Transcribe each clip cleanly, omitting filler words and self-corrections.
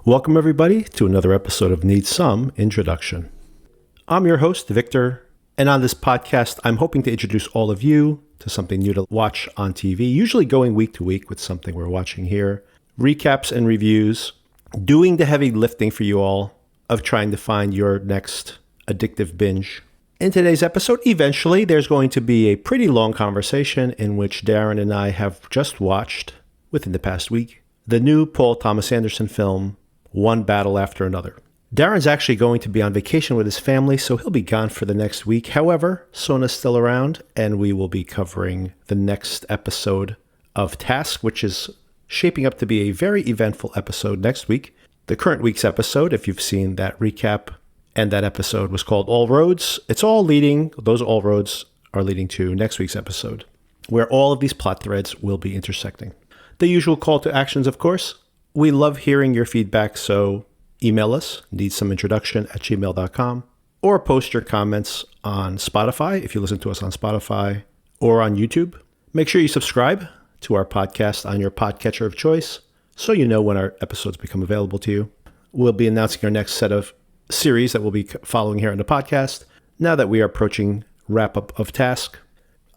Welcome, everybody, to another episode of Need Some Introduction. I'm your host, Victor, and on this podcast, I'm hoping to introduce all of you to something new to watch on TV, usually going week to week with something we're watching here, recaps and reviews, doing the heavy lifting for you all of trying to find your next addictive binge. In today's episode, eventually, there's going to be a pretty long conversation in which Darren and I have just watched, within the past week, the new Paul Thomas Anderson film, One Battle After Another. Darren's actually going to be on vacation with his family, so he'll be gone for the next week. However, Sona's still around, and we will be covering the next episode of Task, which is shaping up to be a very eventful episode next week. The current week's episode, if you've seen that recap, and that episode was called All Roads. Those all roads are leading to next week's episode, where all of these plot threads will be intersecting. The usual call to actions, of course. We love hearing your feedback, so email us, needsomeintroduction@gmail.com, or post your comments on Spotify, if you listen to us on Spotify, or on YouTube. Make sure you subscribe to our podcast on your podcatcher of choice, so you know when our episodes become available to you. We'll be announcing our next set of series that we'll be following here on the podcast, now that we are approaching wrap-up of Task.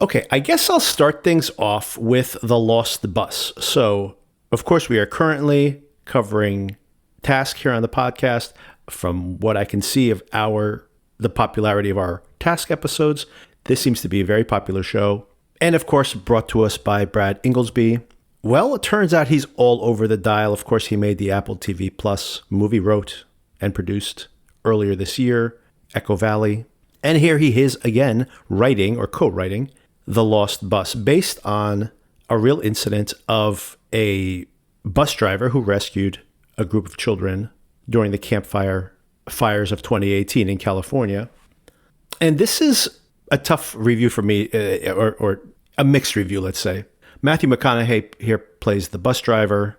Okay, I guess I'll start things off with The Lost Bus. So, of course, we are currently covering Task here on the podcast. From what I can see of the popularity of our Task episodes, this seems to be a very popular show. And, of course, brought to us by Brad Inglesby. Well, it turns out he's all over the dial. Of course, he made the Apple TV Plus movie, wrote and produced earlier this year, Echo Valley. And here he is again writing or co-writing The Lost Bus, based on a real incident of a bus driver who rescued a group of children during the fires of 2018 in California. And this is a tough review for me, or a mixed review, let's say. Matthew McConaughey here plays the bus driver,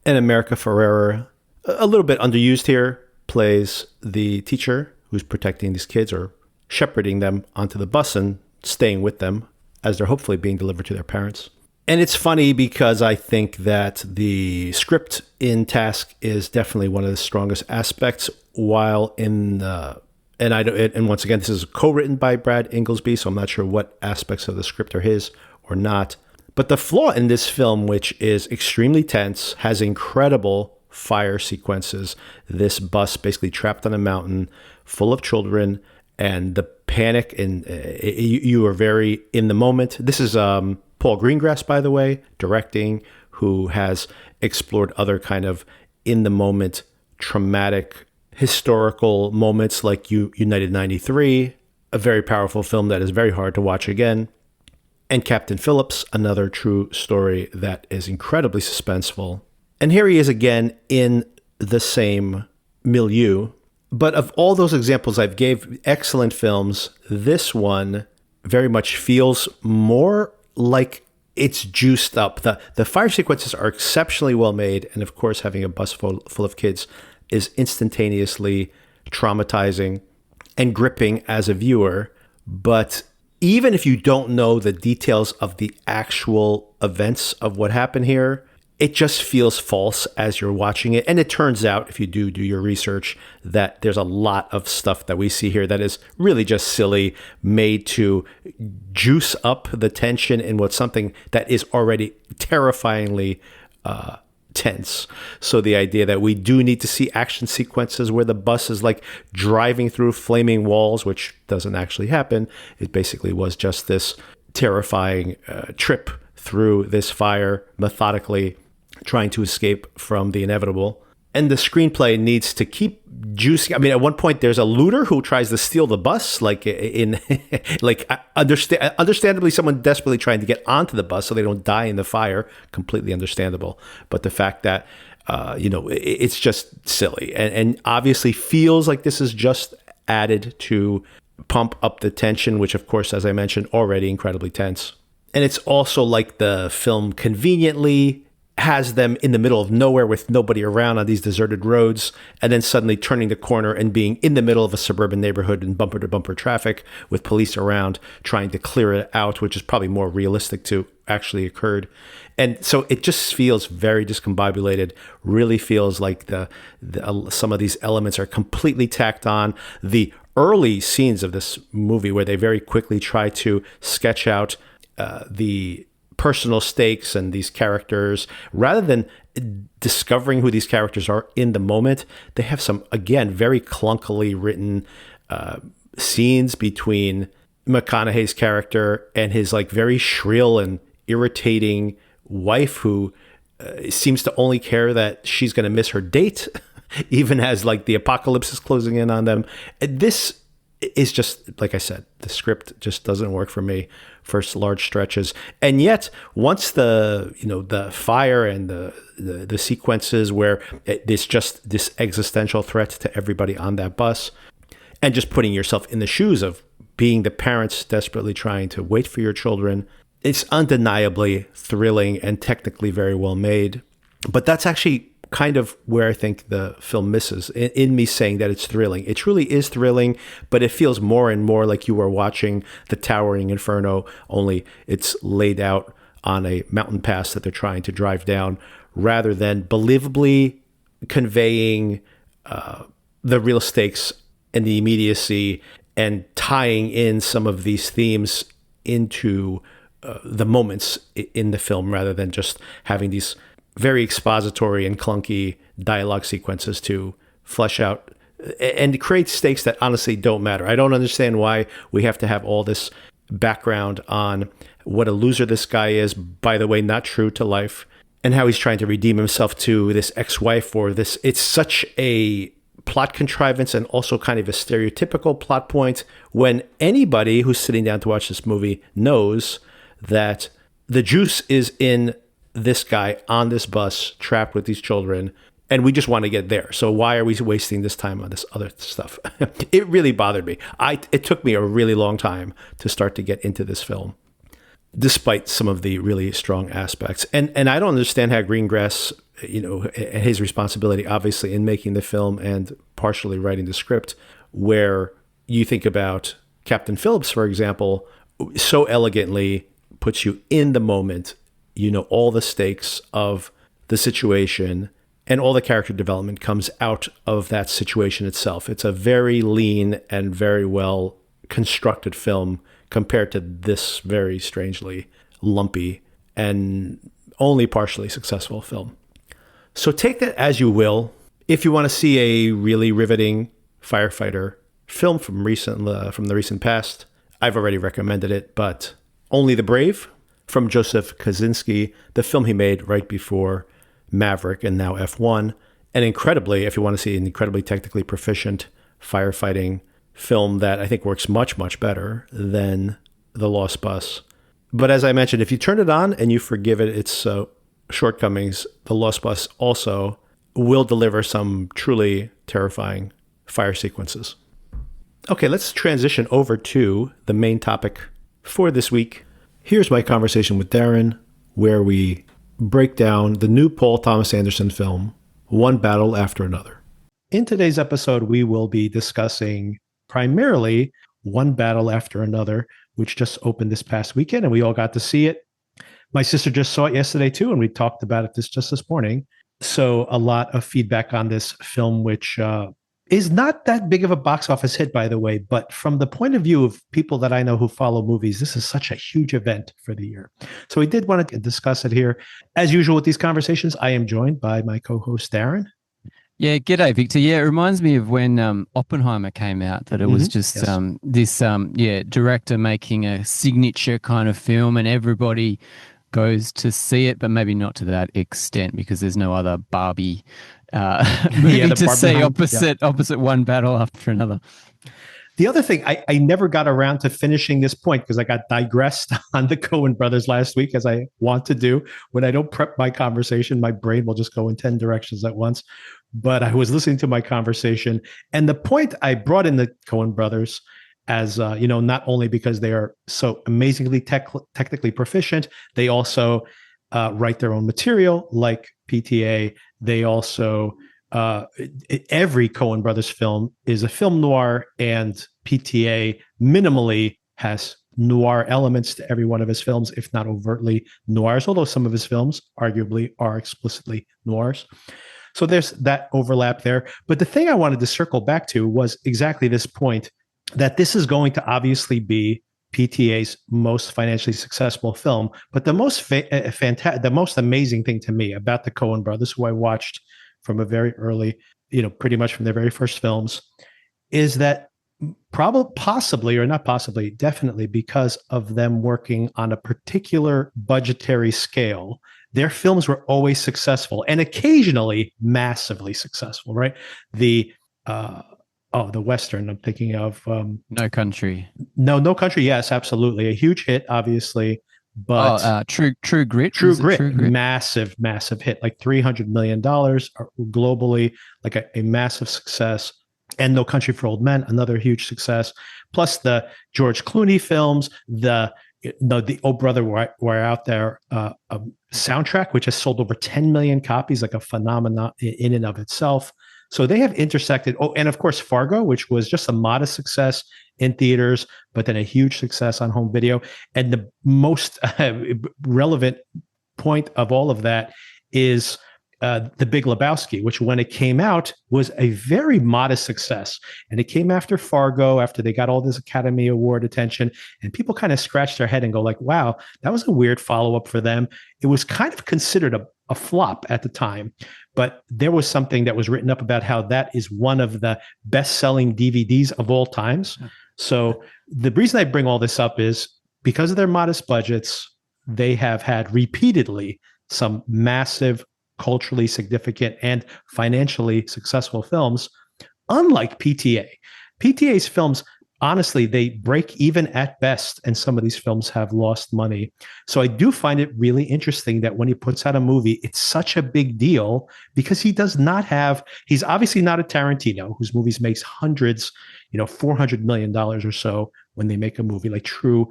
and America Ferrera, a little bit underused here, plays the teacher who's protecting these kids or shepherding them onto the bus and staying with them as they're hopefully being delivered to their parents. And it's funny because I think that the script in Task is definitely one of the strongest aspects, while and once again, this is co-written by Brad Inglesby, so I'm not sure what aspects of the script are his or not. But the flaw in this film, which is extremely tense, has incredible fire sequences. This bus basically trapped on a mountain full of children, and the panic, and you are very in the moment. This is Paul Greengrass, by the way, directing, who has explored other kind of in-the-moment traumatic historical moments like United 93, a very powerful film that is very hard to watch again, and Captain Phillips, another true story that is incredibly suspenseful. And here he is again in the same milieu. But of all those examples I've gave, excellent films, this one very much feels more like it's juiced up. The fire sequences are exceptionally well made. And of course, having a bus full of kids is instantaneously traumatizing and gripping as a viewer. But even if you don't know the details of the actual events of what happened here, it just feels false as you're watching it. And it turns out, if you do your research, that there's a lot of stuff that we see here that is really just silly, made to juice up the tension in what's something that is already terrifyingly tense. So the idea that we do need to see action sequences where the bus is like driving through flaming walls, which doesn't actually happen. It basically was just this terrifying trip through this fire, methodically trying to escape from the inevitable. And the screenplay needs to keep juicing. I mean, at one point, there's a looter who tries to steal the bus, understandably, someone desperately trying to get onto the bus so they don't die in the fire. Completely understandable. But the fact that, it's just silly and obviously feels like this is just added to pump up the tension, which, of course, as I mentioned, already incredibly tense. And it's also like the film conveniently has them in the middle of nowhere with nobody around on these deserted roads, and then suddenly turning the corner and being in the middle of a suburban neighborhood in bumper to bumper traffic with police around trying to clear it out, which is probably more realistic to actually occurred. And so it just feels very discombobulated, really feels like some of these elements are completely tacked on. The early scenes of this movie where they very quickly try to sketch out the personal stakes and these characters, rather than discovering who these characters are in the moment, they have some, again, very clunkily written scenes between McConaughey's character and his like very shrill and irritating wife, who seems to only care that she's going to miss her date, even as like the apocalypse is closing in on them. This is just, like I said, the script just doesn't work for me for large stretches. And yet, once the fire and the sequences where it's just this existential threat to everybody on that bus, and just putting yourself in the shoes of being the parents desperately trying to wait for your children, it's undeniably thrilling and technically very well made. But that's actually kind of where I think the film misses in me saying that it's thrilling. It truly is thrilling, but it feels more and more like you are watching the towering inferno, only it's laid out on a mountain pass that they're trying to drive down, rather than believably conveying the real stakes and the immediacy and tying in some of these themes into the moments in the film, rather than just having these very expository and clunky dialogue sequences to flesh out and create stakes that honestly don't matter. I don't understand why we have to have all this background on what a loser this guy is, by the way, not true to life, and how he's trying to redeem himself to this ex-wife or this. It's such a plot contrivance and also kind of a stereotypical plot point, when anybody who's sitting down to watch this movie knows that the juice is in this guy on this bus trapped with these children, and we just want to get there. So why are we wasting this time on this other stuff? It really bothered me. It took me a really long time to start to get into this film, despite some of the really strong aspects. And I don't understand how Greengrass, his responsibility obviously in making the film and partially writing the script, where you think about Captain Phillips, for example, so elegantly puts you in the moment. All the stakes of the situation and all the character development comes out of that situation itself. It's a very lean and very well constructed film compared to this very strangely lumpy and only partially successful film. So take that as you will. If you want to see a really riveting firefighter film from the recent past, I've already recommended it, but Only the Brave, from Joseph Kosinski, the film he made right before Maverick and now F1. And incredibly, if you want to see an incredibly technically proficient firefighting film that I think works much, much better than The Lost Bus. But as I mentioned, if you turn it on and you forgive it its shortcomings, The Lost Bus also will deliver some truly terrifying fire sequences. Okay, let's transition over to the main topic for this week. Here's my conversation with Darren, where we break down the new Paul Thomas Anderson film, One Battle After Another. In today's episode, we will be discussing primarily One Battle After Another, which just opened this past weekend, and we all got to see it. My sister just saw it yesterday, too, and we talked about it just this morning. So a lot of feedback on this film, which is not that big of a box office hit, by the way, but from the point of view of people that I know who follow movies, this is such a huge event for the year. So we did want to discuss it here. As usual with these conversations, I am joined by my co-host, Darren. Yeah, g'day, Victor. Yeah, it reminds me of when Oppenheimer came out, that it was just this director making a signature kind of film, and everybody goes to see it, but maybe not to that extent because there's no other Barbie movie to see opposite One Battle After Another. The other thing, I never got around to finishing this point because I got digressed on the Coen brothers last week, as I want to do. When I don't prep my conversation, my brain will just go in 10 directions at once. But I was listening to my conversation, and the point I brought in the Coen brothers as, not only because they are so amazingly technically proficient, they also write their own material like PTA. They also, every Coen Brothers film is a film noir, and PTA minimally has noir elements to every one of his films, if not overtly noirs, although some of his films arguably are explicitly noirs. So there's that overlap there. But the thing I wanted to circle back to was exactly this point, that this is going to obviously be PTA's most financially successful film. But the the most amazing thing to me about the Coen brothers, who I watched from a very early, pretty much from their very first films, is that possibly, or not possibly, definitely because of them working on a particular budgetary scale, their films were always successful and occasionally massively successful, right? The the Western I'm thinking of. No Country. No Country. Yes, absolutely. A huge hit, obviously. But True Grit. True Grit, massive hit, like $300 million globally, like a massive success. And No Country for Old Men, another huge success. Plus the George Clooney films, the Oh Brother, We're Out There soundtrack, which has sold over 10 million copies, like a phenomenon in and of itself. So they have intersected. Oh, and of course, Fargo, which was just a modest success in theaters, but then a huge success on home video. And the most relevant point of all of that is The Big Lebowski, which when it came out was a very modest success. And it came after Fargo, after they got all this Academy Award attention. And people kind of scratch their head and go like, wow, that was a weird follow-up for them. It was kind of considered a flop at the time. But there was something that was written up about how that is one of the best-selling DVDs of all times. So the reason I bring all this up is because of their modest budgets, they have had repeatedly some massive, culturally significant and financially successful films, unlike PTA. PTA's films, honestly, they break even at best, and some of these films have lost money. So I do find it really interesting that when he puts out a movie, it's such a big deal because he's obviously not a Tarantino, whose movies makes hundreds, $400 million or so when they make a movie, like true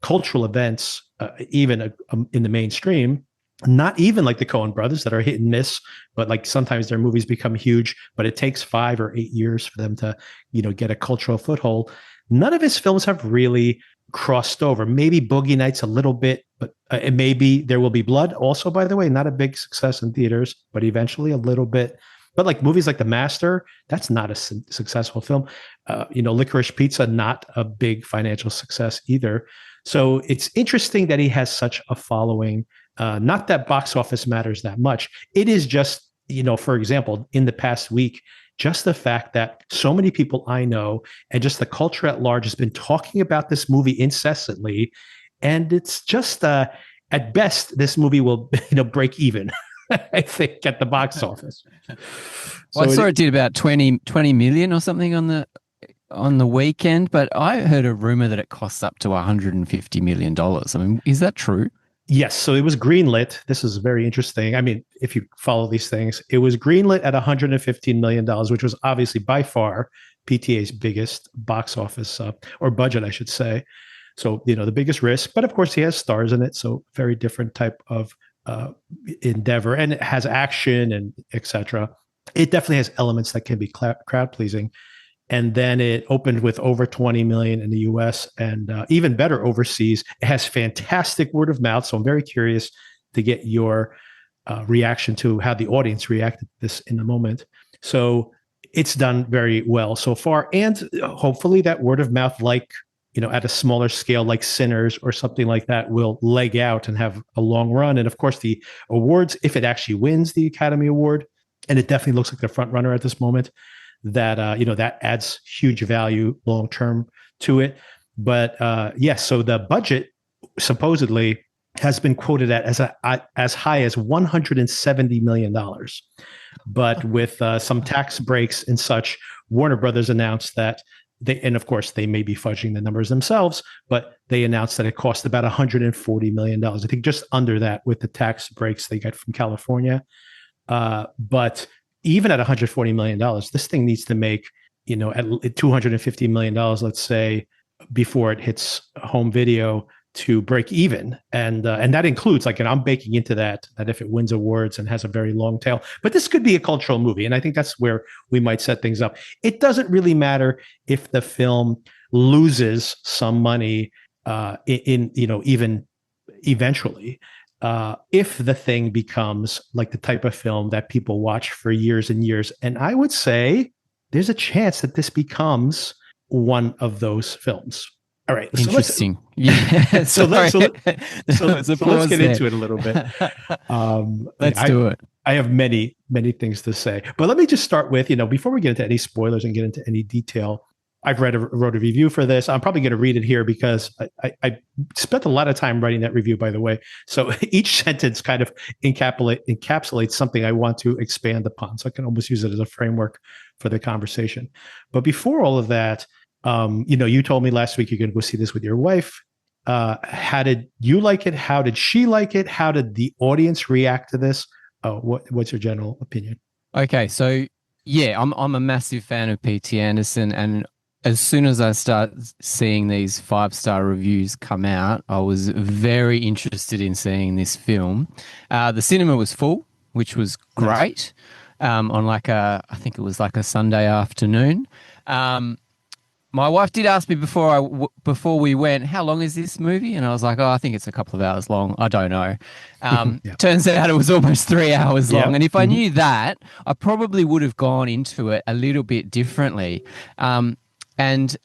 cultural events, even in the mainstream. Not even like the Coen brothers that are hit and miss, but like sometimes their movies become huge, but it takes 5 or 8 years for them to, get a cultural foothold. None of his films have really crossed over. Maybe Boogie Nights a little bit, but maybe There Will Be Blood also, by the way, not a big success in theaters, but eventually a little bit. But like movies like The Master, that's not a successful film. Licorice Pizza, not a big financial success either. So it's interesting that he has such a following. Not that box office matters that much. It is just, for example, in the past week, just the fact that so many people I know and just the culture at large has been talking about this movie incessantly. And it's just, at best, this movie will, break even, I think, at the box office. Well, I saw it did about 20 million or something on the weekend, but I heard a rumor that it costs up to $150 million. I mean, is that true? Yes. So it was greenlit. This is very interesting. I mean, if you follow these things, it was greenlit at $115 million, which was obviously by far PTA's biggest box office or budget, I should say. So, the biggest risk. But of course, he has stars in it. So very different type of endeavor. And it has action and etc. It definitely has elements that can be crowd pleasing. And then it opened with over 20 million in the US and even better overseas. It has fantastic word of mouth. So I'm very curious to get your reaction to how the audience reacted to this in a moment. So it's done very well so far. And hopefully that word of mouth, like, at a smaller scale, like Sinners or something like that, will leg out and have a long run. And of course, the awards, if it actually wins the Academy Award, and it definitely looks like the front runner at this moment, that that adds huge value long term to it. But yes, so the budget supposedly has been quoted at as high as $170 million. But with some tax breaks and such, Warner Brothers announced that and of course they may be fudging the numbers themselves, but they announced that it cost about $140 million. I think just under that with the tax breaks they get from California. But even at $140 million, this thing needs to make, at $250 million, let's say, before it hits home video. to break even, and that includes, like, and I'm baking into that if it wins awards and has a very long tail. But this could be a cultural movie, and I think that's where we might set things up. It doesn't really matter if the film loses some money in even eventually. If the thing becomes like the type of film that people watch for years and years, and I would say there's a chance that this becomes one of those films. All right. Interesting. Let's get into it a little bit. Let's do it. I have many things to say, but let me just start with, before we get into any spoilers and get into any detail, I've wrote a review for this. I'm probably going to read it here because I spent a lot of time writing that review, by the way. So each sentence kind of encapsulates something I want to expand upon. So I can almost use it as a framework for the conversation. But before all of that, you told me last week you're going to go see this with your wife. How did you like it? How did she like it? How did the audience react to this? What's your general opinion? Okay, so yeah, I'm a massive fan of P.T. Anderson, and as soon as I start seeing these 5-star reviews come out, I was very interested in seeing this film. The cinema was full, which was great. On I think it was like a Sunday afternoon. My wife did ask me before we went, how long is this movie? And I was like, I think it's a couple of hours long. I don't know. Turns out it was almost 3 hours long. And if I knew that, I probably would have gone into it a little bit differently. And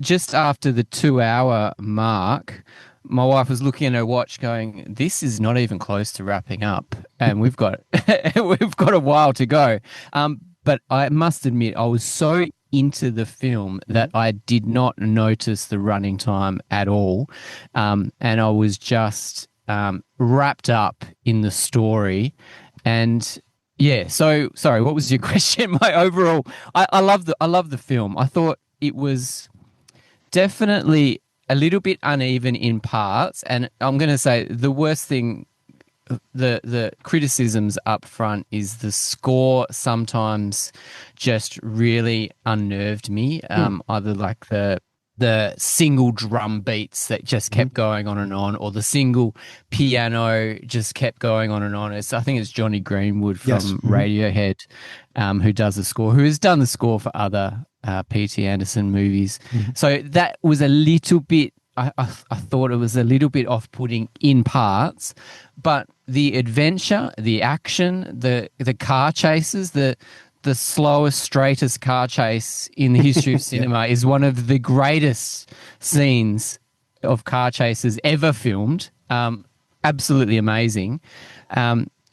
just after the 2-hour mark, my wife was looking at her watch going, this is not even close to wrapping up. And we've got a while to go. But I must admit, I was so into the film that I did not notice the running time at all. And I was just wrapped up in the story. And yeah, so sorry, what was your question? My overall, I love the film. I thought it was definitely a little bit uneven in parts, and I'm going to say the worst thing, the criticisms up front, is the score sometimes just really unnerved me. Either like the single drum beats that just kept going on and on, or the single piano just kept going on and on. I think it's Johnny Greenwood from Radiohead who does the score, who has done the score for other P.T. Anderson movies. So that was a little bit, I thought it was a little bit off-putting in parts, but the adventure, the action, the car chases, the slowest, straightest car chase in the history of cinema is one of the greatest scenes of car chases ever filmed. Absolutely amazing.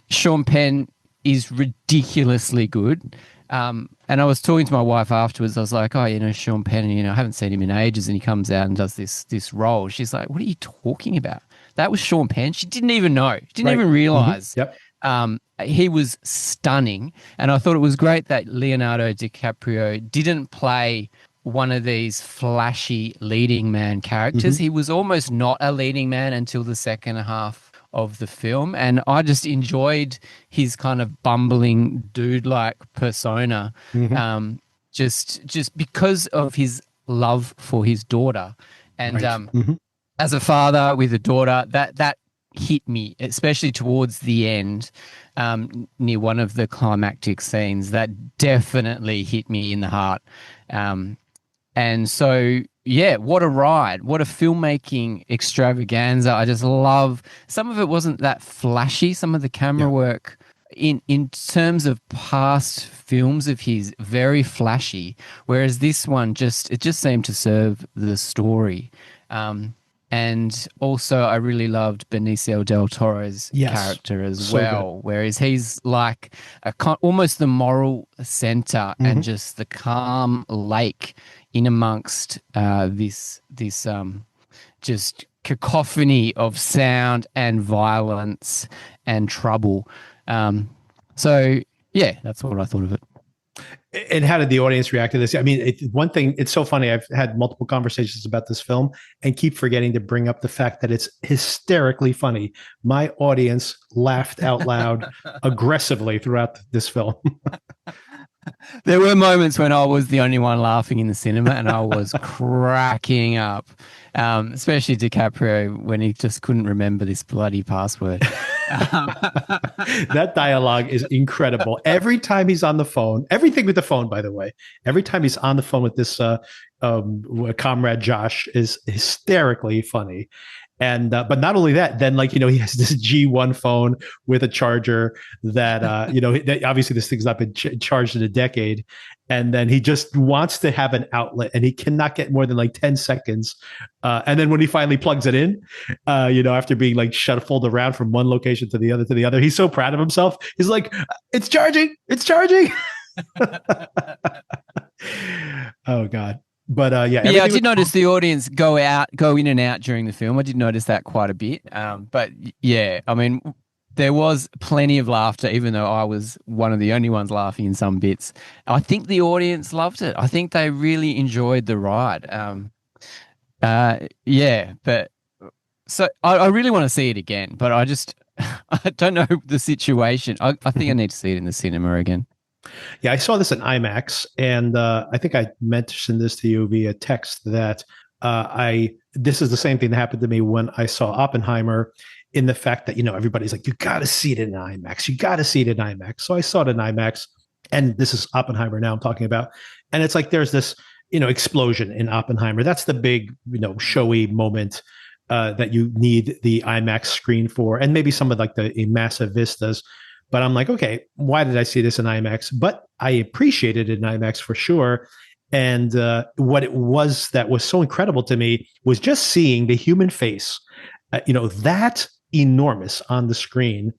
Sean Penn is ridiculously good. And I was talking to my wife afterwards. I was like, Sean Penn, I haven't seen him in ages, and he comes out and does this role. She's like, what are you talking about? That was Sean Penn. She didn't even know. She didn't even realize. He was stunning. And I thought it was great that Leonardo DiCaprio didn't play one of these flashy leading man characters. He was almost not a leading man until the second half of the film, and I just enjoyed his kind of bumbling dude-like persona, just because of his love for his daughter. And as a father with a daughter, that hit me, especially towards the end, near one of the climactic scenes. That definitely hit me in the heart. And so, yeah, what a ride. What a filmmaking extravaganza. I just love, some of it wasn't that flashy, some of the camera work in terms of past films of his, very flashy, whereas this one just seemed to serve the story. And also I really loved Benicio del Toro's character as well, whereas he's like almost the moral center and just the calm lake in amongst this just cacophony of sound and violence and trouble. So yeah, that's what I thought of it. And how did the audience react to this? I mean, one thing, it's so funny. I've had multiple conversations about this film and keep forgetting to bring up the fact that it's hysterically funny. My audience laughed out loud aggressively throughout this film. There were moments when I was the only one laughing in the cinema, and I was cracking up. Especially DiCaprio when he just couldn't remember this bloody password. That dialogue is incredible. Every time he's on the phone, everything with the phone, by the way, every time he's on the phone with this comrade Josh is hysterically funny. And but not only that, then like he has this G1 phone with a charger that that obviously this thing's not been charged in a decade, and then he just wants to have an outlet, and he cannot get more than like 10 seconds. And then when he finally plugs it in, after being like shuffled around from one location to the other, he's so proud of himself. He's like, "It's charging, it's charging." Oh God. But yeah, I did notice the audience go in and out during the film. I did notice that quite a bit. But yeah, I mean, there was plenty of laughter, even though I was one of the only ones laughing in some bits. I think the audience loved it. I think they really enjoyed the ride. Yeah, but so I really want to see it again, but I just I don't know the situation. I think I need to see it in the cinema again. Yeah, I saw this in IMAX, and I think I mentioned this to you via text that I this is the same thing that happened to me when I saw Oppenheimer. In the fact that everybody's like, you got to see it in IMAX, you got to see it in IMAX. So I saw it in IMAX, and this is Oppenheimer now I'm talking about, and it's like there's this explosion in Oppenheimer. That's the big showy moment that you need the IMAX screen for, and maybe some of like the massive vistas. But I'm like, okay, why did I see this in IMAX? But I appreciated it in IMAX for sure. And what it was that was so incredible to me was just seeing the human face, that enormous on the screen.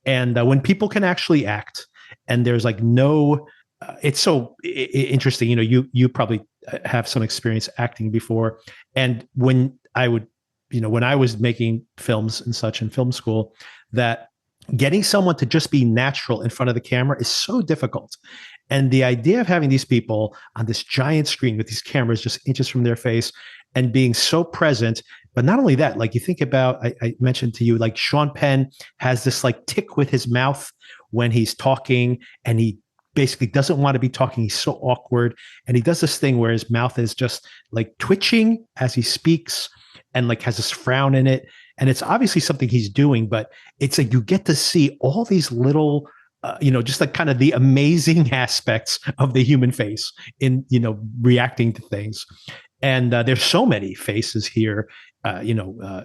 And when people can actually act, and there's like no, it's so interesting. You probably have some experience acting before. And when I would, when I was making films and such in film school, that getting someone to just be natural in front of the camera is so difficult. And the idea of having these people on this giant screen with these cameras just inches from their face and being so present, but not only that, like you think about, I mentioned to you, like Sean Penn has this like tick with his mouth when he's talking, and he basically doesn't want to be talking. He's so awkward. And he does this thing where his mouth is just like twitching as he speaks and like has this frown in it. And it's obviously something he's doing, but it's like you get to see all these little, just like kind of the amazing aspects of the human face in, reacting to things. And there's so many faces here. PTA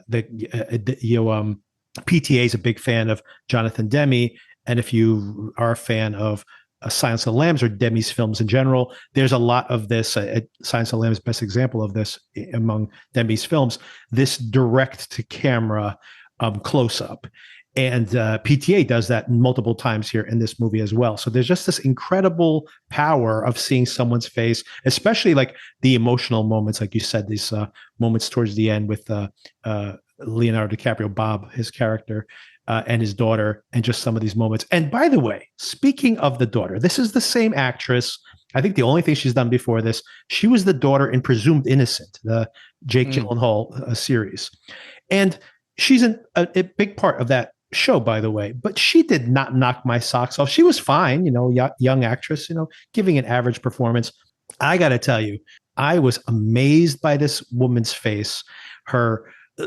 is a big fan of Jonathan Demme. And if you are a fan of Silence of the Lambs or Demme's films in general, there's a lot of this. Silence of the Lambs is the best example of this among Demme's films, this direct to camera close up. And PTA does that multiple times here in this movie as well. So there's just this incredible power of seeing someone's face, especially like the emotional moments, like you said, these moments towards the end with Leonardo DiCaprio, Bob, his character, and his daughter, and just some of these moments. And by the way, speaking of the daughter, this is the same actress. I think the only thing she's done before this, she was the daughter in Presumed Innocent, the Jake Gyllenhaal series. And she's a big part of that show, by the way, but she did not knock my socks off. She was fine, young actress, giving an average performance. I got to tell you, I was amazed by this woman's face,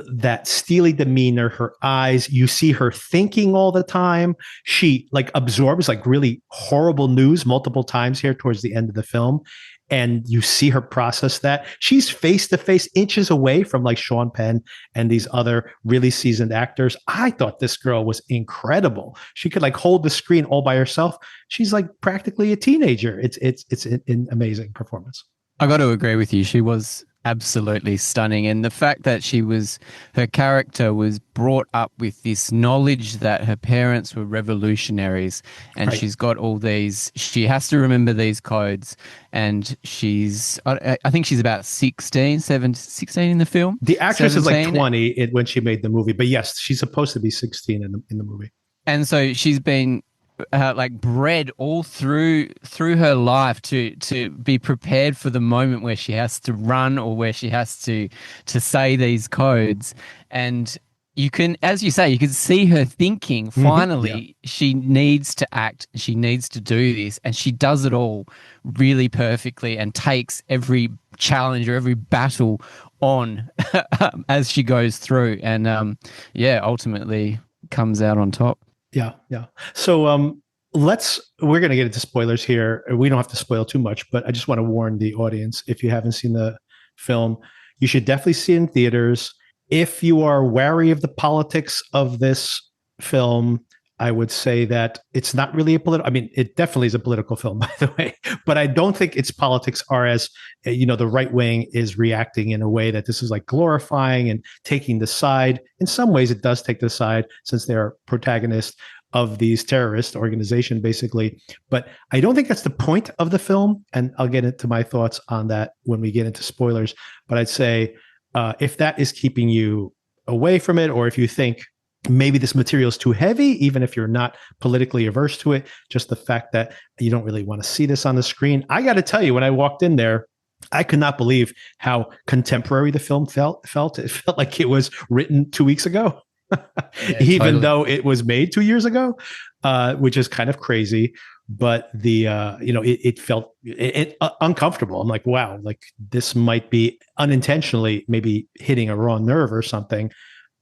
that steely demeanor, her eyes. You see her thinking all the time. She like absorbs like really horrible news multiple times here towards the end of the film. And you see her process that. She's face to face, inches away from like Sean Penn and these other really seasoned actors. I thought this girl was incredible. She could like hold the screen all by herself. She's like practically a teenager. It's an amazing performance. I got to agree with you. She was absolutely stunning. And the fact that her character was brought up with this knowledge that her parents were revolutionaries, and right. She's got all these, she has to remember these codes. And I think she's about 16 in the film. The actress 17. Is like 20 when she made the movie, but yes, she's supposed to be 16 in the movie. And so she's been like bred all through her life to be prepared for the moment where she has to run or where she has to say these codes. And you can, as you say, you can see her thinking, finally, she needs to act, she needs to do this, and she does it all really perfectly and takes every challenge or every battle on as she goes through, and ultimately comes out on top. Yeah, yeah. So we're going to get into spoilers here. We don't have to spoil too much, but I just want to warn the audience, if you haven't seen the film, you should definitely see it in theaters. If you are wary of the politics of this film, I would say that it's not really a political. I mean, it definitely is a political film, by the way, but I don't think its politics are as, the right wing is reacting in a way that this is like glorifying and taking the side. In some ways, it does take the side since they're protagonists of these terrorist organization, basically. But I don't think that's the point of the film, and I'll get into my thoughts on that when we get into spoilers. But I'd say if that is keeping you away from it, or if you think maybe this material is too heavy, even if you're not politically averse to it, just the fact that you don't really want to see this on the screen. I got to tell you, when I walked in there, I could not believe how contemporary the film felt. It felt like it was written 2 weeks ago, even totally. though it was made 2 years ago, which is kind of crazy. But it felt uncomfortable. I'm like, wow, like this might be unintentionally maybe hitting a raw nerve or something.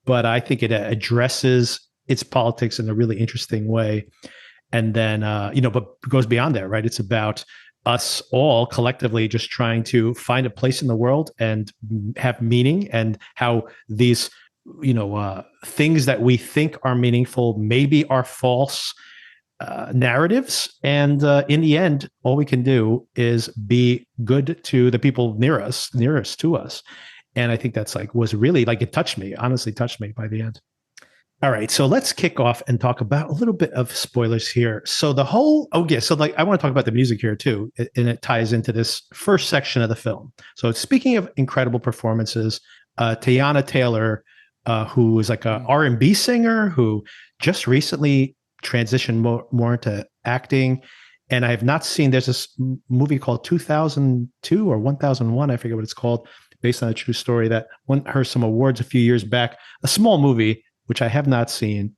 But I think it addresses its politics in a really interesting way. And then, but goes beyond that, right? It's about us all collectively just trying to find a place in the world and have meaning, and how these, things that we think are meaningful maybe are false narratives. And in the end, all we can do is be good to the people nearest to us. And I think that's was really it touched me, honestly touched me by the end. All right. So let's kick off and talk about a little bit of spoilers here. So I want to talk about the music here too. And it ties into this first section of the film. So speaking of incredible performances, Teyana Taylor, who is like a R&B singer who just recently transitioned more into acting. And I have not seen, there's this movie called 2002 or 1001, I forget what it's called, based on a true story that won her some awards a few years back. A small movie, which I have not seen,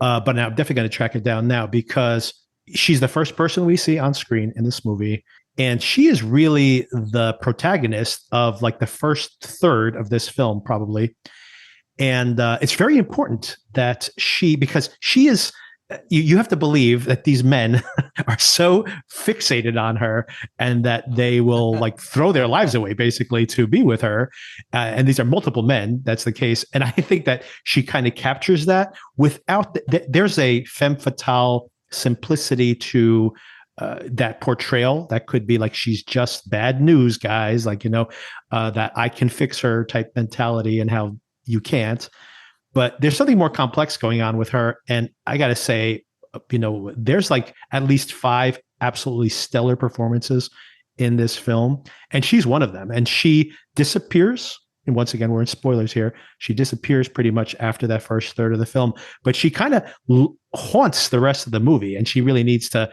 but I'm definitely going to track it down now, because she's the first person we see on screen in this movie. And she is really the protagonist of the first third of this film, probably. And it's very important that because she is, you have to believe that these men are so fixated on her, and that they will throw their lives away basically to be with her. And these are multiple men. That's the case. And I think that she kind of captures that without, there's a femme fatale simplicity to that portrayal that could be she's just bad news, guys, that I can fix her type mentality, and how you can't. But there's something more complex going on with her. And I got to say, there's at least 5 absolutely stellar performances in this film. And she's one of them. And she disappears. And once again, we're in spoilers here. She disappears pretty much after that first third of the film. But she kind of haunts the rest of the movie. And she really needs to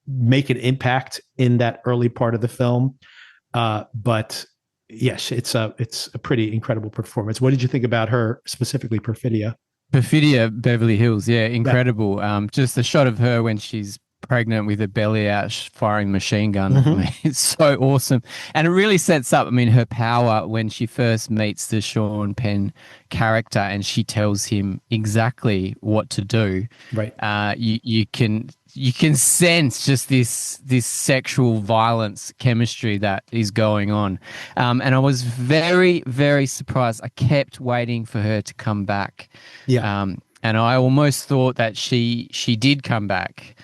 make an impact in that early part of the film. But yes, it's a pretty incredible performance. What did you think about her, specifically Perfidia? Perfidia Beverly Hills, yeah, incredible. Yeah. Just the shot of her when she's pregnant with her belly out, firing machine gun. Mm-hmm. I mean, it's so awesome, and it really sets up, her power when she first meets the Sean Penn character, and she tells him exactly what to do. Right. You can sense just this sexual violence chemistry that is going on. And I was very, very surprised. I kept waiting for her to come back. Yeah. And I almost thought that she did come back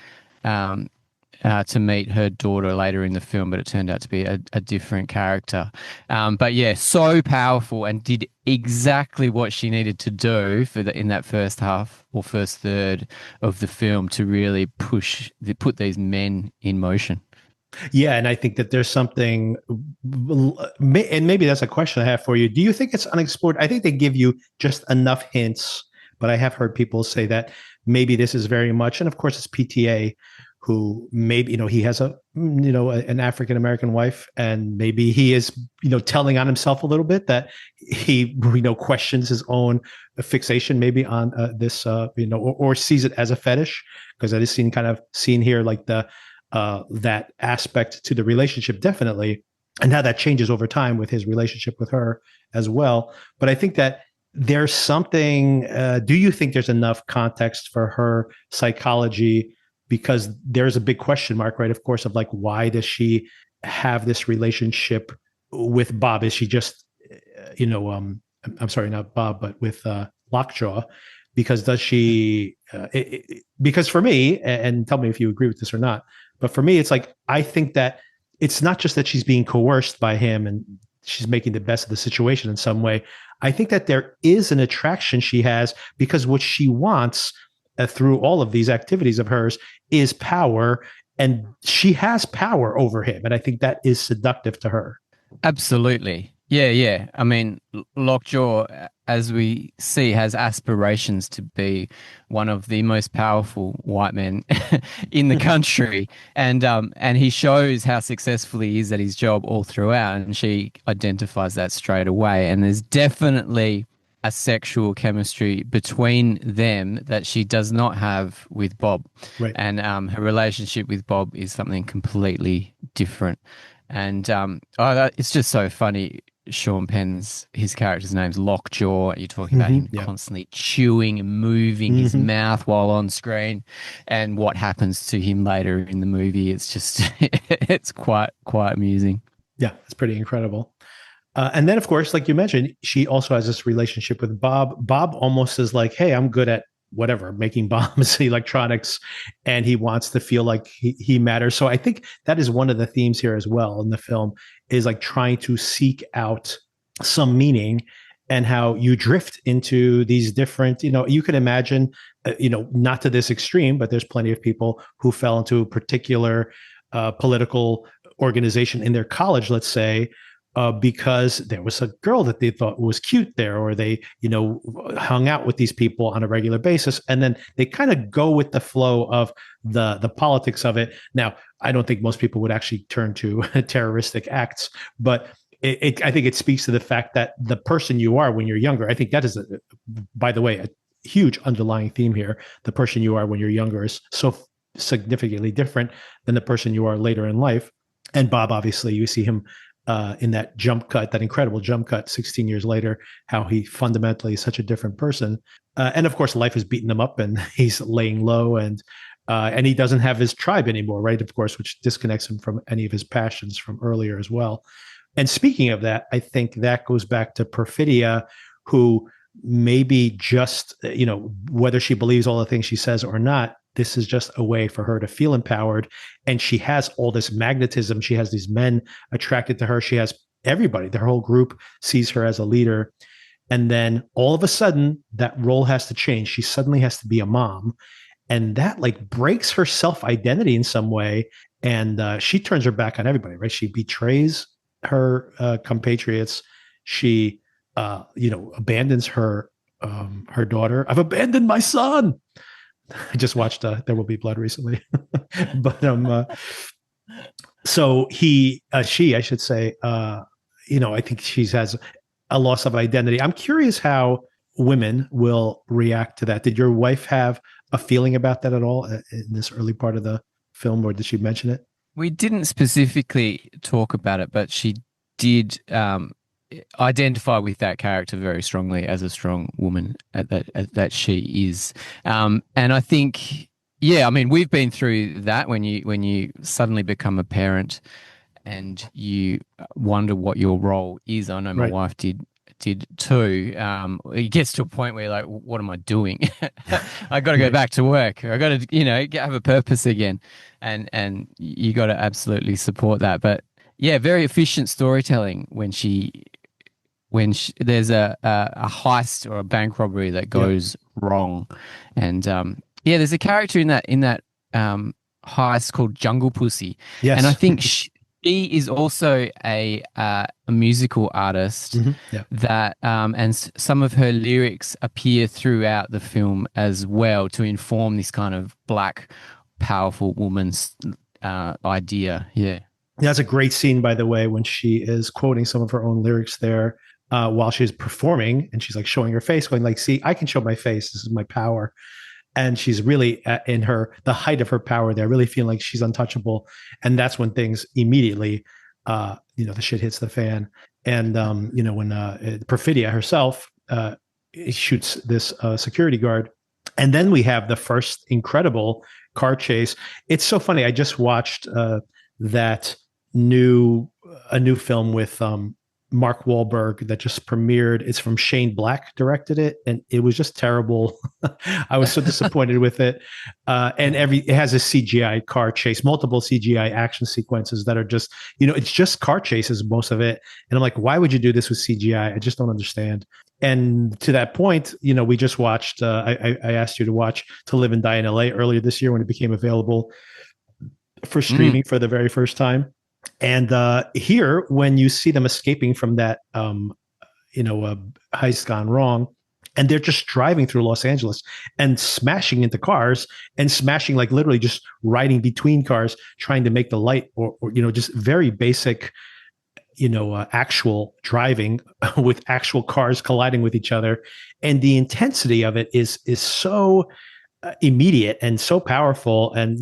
to meet her daughter later in the film, but it turned out to be a different character. But yeah, so powerful, and did exactly what she needed to do in that first half or first third of the film to really put these men in motion. Yeah, and I think that there's something, and maybe that's a question I have for you. Do you think it's unexplored? I think they give you just enough hints, but I have heard people say that maybe this is very much, and of course it's PTA, who maybe, he has an African-American wife, and maybe he is, telling on himself a little bit, that he, questions his own fixation maybe on this, or sees it as a fetish, because that is seen here, that aspect to the relationship, definitely. and how that changes over time with his relationship with her as well. But I think that there's something. Do you think there's enough context for her psychology? Because there's a big question mark, right? Of course, of like, why does she have this relationship with Bob? Is she just, I'm sorry, not Bob, but with Lockjaw? Because does she? Because for me, and tell me if you agree with this or not, but for me, it's like I think that it's not just that she's being coerced by him and she's making the best of the situation in some way. I think that there is an attraction she has because what she wants through all of these activities of hers is power, and she has power over him. And I think that is seductive to her. Absolutely. Yeah, yeah. I mean, Lockjaw, as we see, has aspirations to be one of the most powerful white men in the country, and he shows how successful he is at his job all throughout, and she identifies that straight away. And there's definitely a sexual chemistry between them that she does not have with Bob, Right. and her relationship with Bob is something completely different. And it's just so funny. Sean Penn's his character's name's Lockjaw. You're talking about him Yeah. constantly chewing and moving his mouth while on screen, and what happens to him later in the movie. It's just it's quite amusing. Yeah, it's pretty incredible. And then, of course, like you mentioned, she also has this relationship with Bob. Bob almost is like, hey, I'm good at whatever, making bombs, electronics, and he wants to feel like he matters. So I think that is one of the themes here as well in the film, is like trying to seek out some meaning, and how you drift into these different, you can imagine, not to this extreme, but there's plenty of people who fell into a particular political organization in their college, let's say, because there was a girl that they thought was cute there, or they, hung out with these people on a regular basis, and then they kind of go with the flow of the politics of it. Now, I don't think most people would actually turn to terroristic acts, but I think it speaks to the fact that the person you are when you're younger. I think that is, by the way, a huge underlying theme here. The person you are when you're younger is so significantly different than the person you are later in life. And Bob, obviously, you see him in that jump cut, that incredible jump cut 16 years later, how he fundamentally is such a different person. And of course, life has beaten him up and he's laying low, and he doesn't have his tribe anymore, right? Of course, which disconnects him from any of his passions from earlier as well. And speaking of that, I think that goes back to Perfidia, who maybe just, whether she believes all the things she says or not, this is just a way for her to feel empowered. And she has all this magnetism. She has these men attracted to her. She has everybody, their whole group sees her as a leader. And then all of a sudden, that role has to change. She suddenly has to be a mom. And that like breaks her self-identity in some way. And she turns her back on everybody, right? She betrays her compatriots. She, abandons her daughter. I've abandoned my son. I just watched There Will Be Blood recently, but so she, I should say, I think she has a loss of identity. I'm curious how women will react to that. Did your wife have a feeling about that at all in this early part of the film, or did she mention it? We didn't specifically talk about it, but she did identify with that character very strongly as a strong woman that she is. And I think, yeah, I mean, we've been through that when you suddenly become a parent and you wonder what your role is. I know my Right. wife did too. It gets to a point where you're like, what am I doing? I got to go back to work. I got to, have a purpose again. And you got to absolutely support that. But yeah, very efficient storytelling when there's a heist or a bank robbery that goes wrong. And there's a character in that heist called Jungle Pussy. Yes. And I think she is also a musical artist that and some of her lyrics appear throughout the film as well to inform this kind of black powerful woman's idea. Yeah. That's a great scene, by the way, when she is quoting some of her own lyrics there while she's performing, and she's like showing her face, going like, see, I can show my face. This is my power. And she's really the height of her power there, really feeling like she's untouchable. And that's when things immediately the shit hits the fan. And, when Perfidia herself shoots this security guard. And then we have the first incredible car chase. It's so funny. I just watched that a new film with Mark Wahlberg that just premiered. It's from Shane Black directed it, and it was just terrible. I was so disappointed with it. And it has a CGI car chase, multiple CGI action sequences that are just, it's just car chases, most of it. And I'm like, why would you do this with CGI? I just don't understand. And to that point, we just watched, I asked you to watch To Live and Die in LA earlier this year when it became available for streaming for the very first time. And here, when you see them escaping from that, heist gone wrong, and they're just driving through Los Angeles and smashing into cars and smashing, like literally just riding between cars, trying to make the light or just very basic, actual driving with actual cars colliding with each other. And the intensity of it is so immediate and so powerful. And,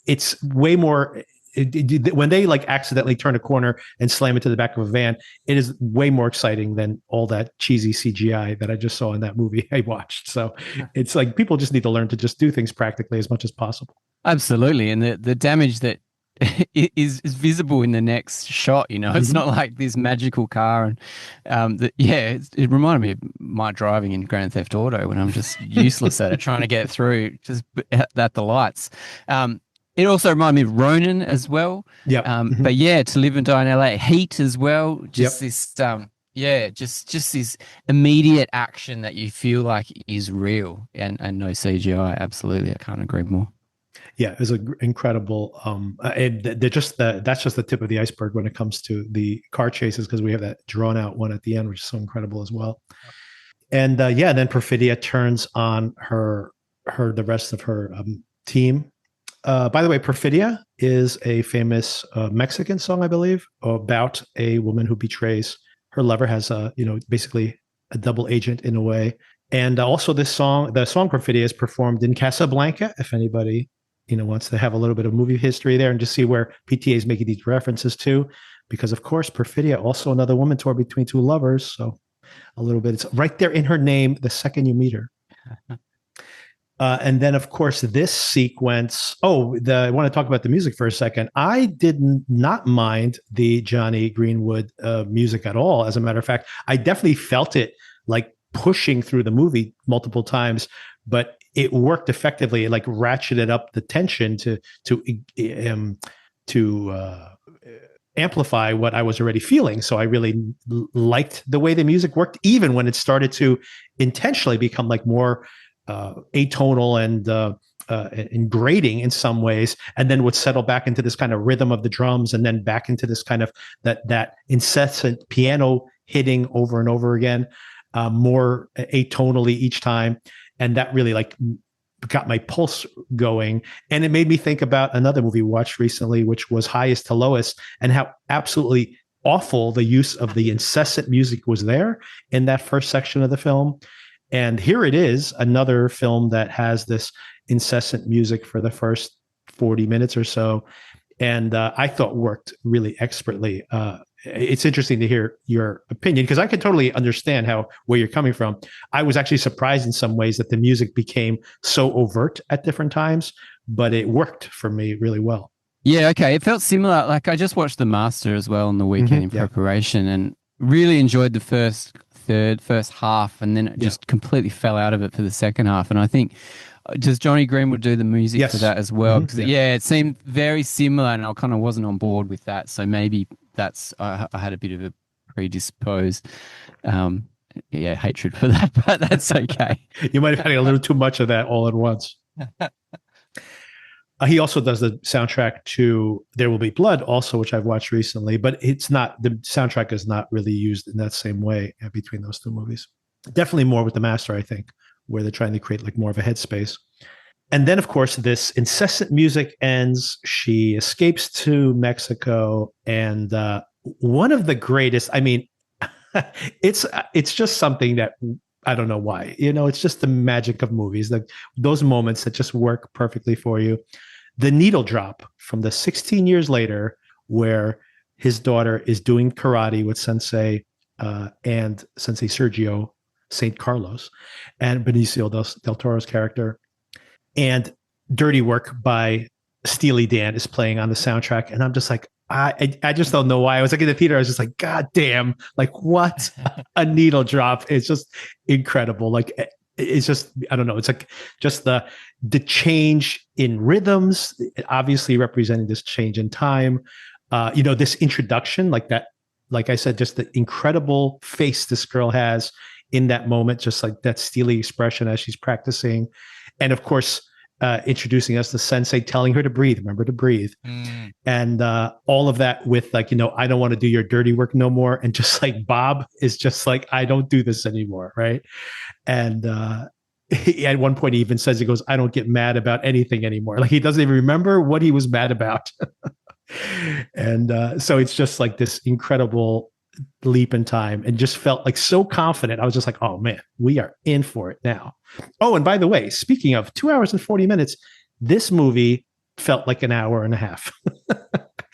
it's way more. When they like accidentally turn a corner and slam into the back of a van, it is way more exciting than all that cheesy CGI that I just saw in that movie I watched. So it's like people just need to learn to just do things practically as much as possible. Absolutely. And the damage that is visible in the next shot, it's not like this magical car. And it reminded me of my driving in Grand Theft Auto when I'm just useless at it, trying to get through just at the lights. It also reminded me of Ronin as well. Yeah. But To Live and Die in LA, Heat as well. Just this, just this immediate action that you feel like is real and no CGI. Absolutely, I can't agree more. Yeah, it was an incredible. That's just the tip of the iceberg when it comes to the car chases, because we have that drawn out one at the end, which is so incredible as well. And then Perfidia turns on the rest of her team. By the way, Perfidia is a famous Mexican song, I believe, about a woman who betrays her lover, has basically a double agent in a way. And also the song Perfidia is performed in Casablanca. If anybody, wants to have a little bit of movie history there and just see where PTA is making these references to, because of course, Perfidia, also another woman torn between two lovers. So a little bit, it's right there in her name the second you meet her. And then, of course, this sequence. I want to talk about the music for a second. I did not mind the Johnny Greenwood music at all. As a matter of fact, I definitely felt it like pushing through the movie multiple times, but it worked effectively. It like ratcheted up the tension to amplify what I was already feeling. So I really liked the way the music worked, even when it started to intentionally become like more atonal and grating in some ways, and then would settle back into this kind of rhythm of the drums, and then back into this kind of that incessant piano hitting over and over again, more atonally each time. And that really like got my pulse going. And it made me think about another movie we watched recently, which was Highest to Lowest, and how absolutely awful the use of the incessant music was there in that first section of the film. And here it is, another film that has this incessant music for the first 40 minutes or so. And I thought worked really expertly. It's interesting to hear your opinion, because I can totally understand where you're coming from. I was actually surprised in some ways that the music became so overt at different times, but it worked for me really well. Yeah, okay. It felt similar. Like I just watched The Master as well on the weekend in preparation, and really enjoyed the first half, and then it just completely fell out of it for the second half. And I think, does Johnny Greenwood do the music for that as well? Because it seemed very similar, and I kind of wasn't on board with that. So maybe that's I had a bit of a predisposed hatred for that, but that's okay. You might have had a little too much of that all at once. He also does the soundtrack to There Will Be Blood also, which I've watched recently, but the soundtrack is not really used in that same way between those two movies. Definitely more with The Master, I think, where they're trying to create like more of a headspace. And then, of course, this incessant music ends. She escapes to Mexico, and one of the greatest, I mean, it's just something that I don't know why, it's just the magic of movies, like those moments that just work perfectly for you. The needle drop from the 16 years later, where his daughter is doing karate with Sensei and Sensei Sergio St. Carlos and Benicio del Toro's character. And Dirty Work by Steely Dan is playing on the soundtrack. And I'm just like, I just don't know why. I was like in the theater, I was just like, God damn, like what a needle drop. It's just incredible. Like it's just, I don't know. It's like just the change in rhythms, obviously representing this change in time. This introduction, like that, like I said, just the incredible face this girl has in that moment, just like that steely expression as she's practicing. And of course, introducing us to Sensei, telling her to breathe, remember to breathe. And all of that with like, I don't want to do your dirty work no more. And just like Bob is just like, I don't do this anymore. Right. And at one point he even says, he goes, I don't get mad about anything anymore. Like he doesn't even remember what he was mad about. And so it's just like this incredible leap in time, and just felt like so confident. I was just like, oh man, we are in for it now. Oh, and by the way, speaking of 2 hours and 40 minutes, this movie felt like an hour and a half.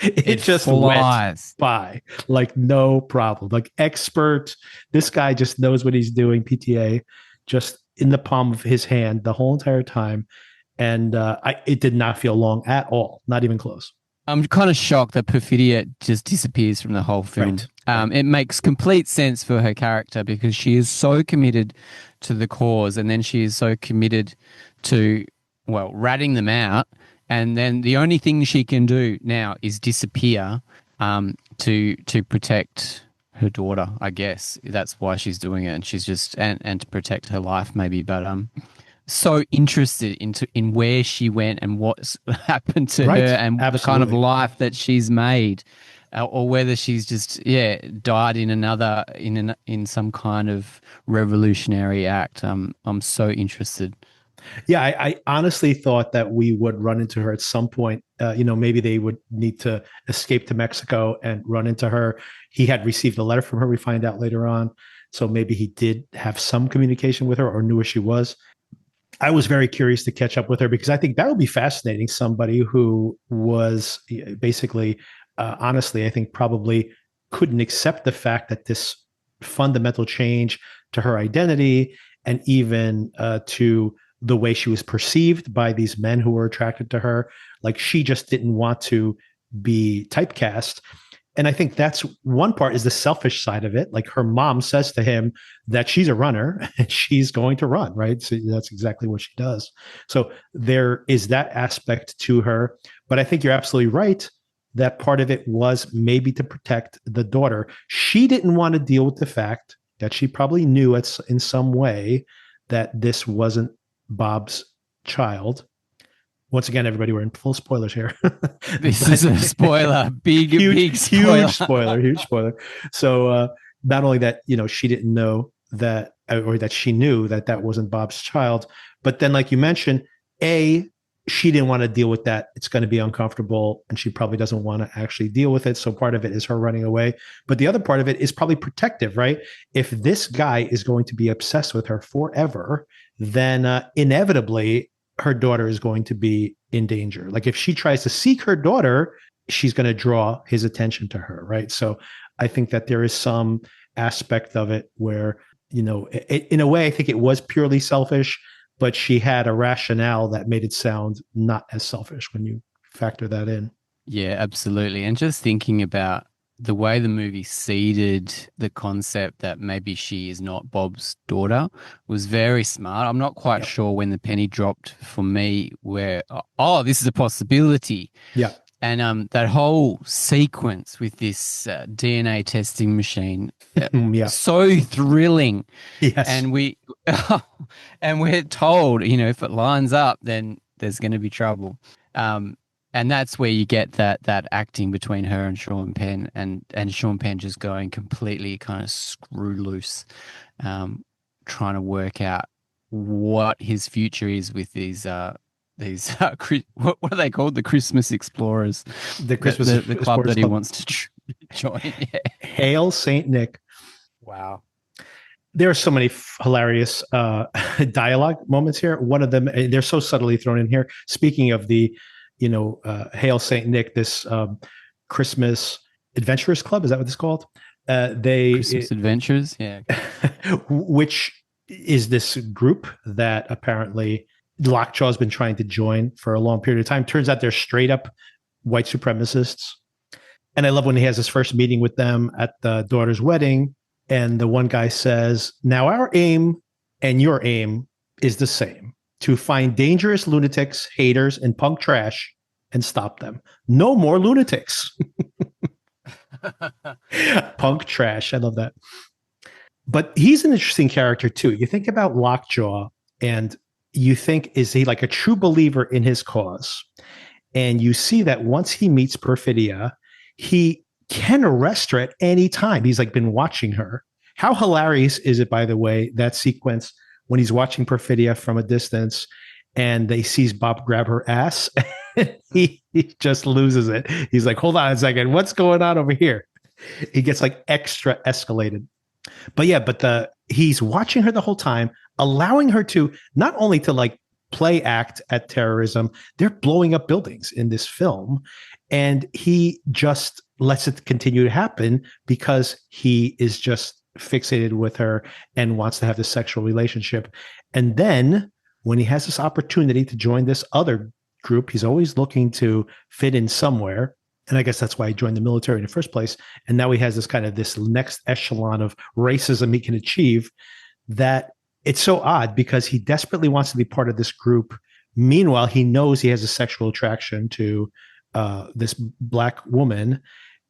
it just flies. Went by like no problem. Like expert, this guy just knows what he's doing. PTA just in the palm of his hand the whole entire time. And it did not feel long at all, not even close. I'm kind of shocked that Perfidia just disappears from the whole film. Right. It makes complete sense for her character because she is so committed to the cause, and then she is so committed to, well, ratting them out. And then the only thing she can do now is disappear to protect her daughter, I guess. That's why she's doing it. And she's just, and to protect her life maybe. But so interested in where she went and what's happened to her and the kind of life that she's made, or whether she's just died in some kind of revolutionary act. I'm so interested. Yeah, I honestly thought that we would run into her at some point. Maybe they would need to escape to Mexico and run into her. He had received a letter from her, we find out later on. So maybe he did have some communication with her or knew where she was. I was very curious to catch up with her because I think that would be fascinating. Somebody who was basically, honestly, I think probably couldn't accept the fact that this fundamental change to her identity and even to the way she was perceived by these men who were attracted to her, like she just didn't want to be typecast. And I think that's one part, is the selfish side of it. Like her mom says to him that she's a runner and she's going to run, right? So that's exactly what she does. So there is that aspect to her. But I think you're absolutely right that part of it was maybe to protect the daughter. She didn't want to deal with the fact that she probably knew in some way that this wasn't Bob's child. Once again, everybody, we're in full spoilers here. This is a spoiler. Big spoiler. Huge spoiler. So not only that, she didn't know that, or that she knew that that wasn't Bob's child, but then like you mentioned, she didn't want to deal with that. It's going to be uncomfortable and she probably doesn't want to actually deal with it. So part of it is her running away, but the other part of it is probably protective, right? If this guy is going to be obsessed with her forever, then inevitably her daughter is going to be in danger. Like if she tries to seek her daughter, she's going to draw his attention to her, right? So I think that there is some aspect of it where, in a way, I think it was purely selfish, but she had a rationale that made it sound not as selfish when you factor that in. Yeah, absolutely. And just thinking about the way the movie seeded the concept that maybe she is not Bob's daughter was very smart. I'm not quite sure when the penny dropped for me where, this is a possibility. Yeah. And that whole sequence with this DNA testing machine, so thrilling. Yes. And we're told, if it lines up, then there's going to be trouble. And that's where you get that acting between her and Sean Penn, and Sean Penn just going completely kind of screw loose, trying to work out what his future is with these what are they called? The Christmas Explorers. The Christmas the club that he wants to join. Yeah. Hail Saint Nick. Wow. There are so many hilarious dialogue moments here. One of them, they're so subtly thrown in here. Speaking of the, Hail Saint Nick, this Christmas Adventurers Club. Is that what it's called? Christmas Adventures. Yeah. Which is this group that apparently Lockjaw's been trying to join for a long period of time. Turns out they're straight up white supremacists. And I love when he has his first meeting with them at the daughter's wedding. And the one guy says, now our aim and your aim is the same, to find dangerous lunatics, haters, and punk trash and stop them. No more lunatics. Punk trash. I love that. But he's an interesting character too. You think about Lockjaw and you think, is he like a true believer in his cause? And you see that once he meets Perfidia, he can arrest her at any time. He's like been watching her. How hilarious is it, by the way, that sequence when he's watching Perfidia from a distance and they sees Bob grab her ass? he just loses it. He's like, hold on a second. What's going on over here? He gets like extra escalated. But yeah, he's watching her the whole time, allowing her to not only to like play act at terrorism, they're blowing up buildings in this film. And he just lets it continue to happen because he is just fixated with her and wants to have this sexual relationship. And then when he has this opportunity to join this other group, he's always looking to fit in somewhere. And I guess that's why he joined the military in the first place. And now he has this kind of this next echelon of racism he can achieve, that it's so odd because he desperately wants to be part of this group. Meanwhile, he knows he has a sexual attraction to this black woman.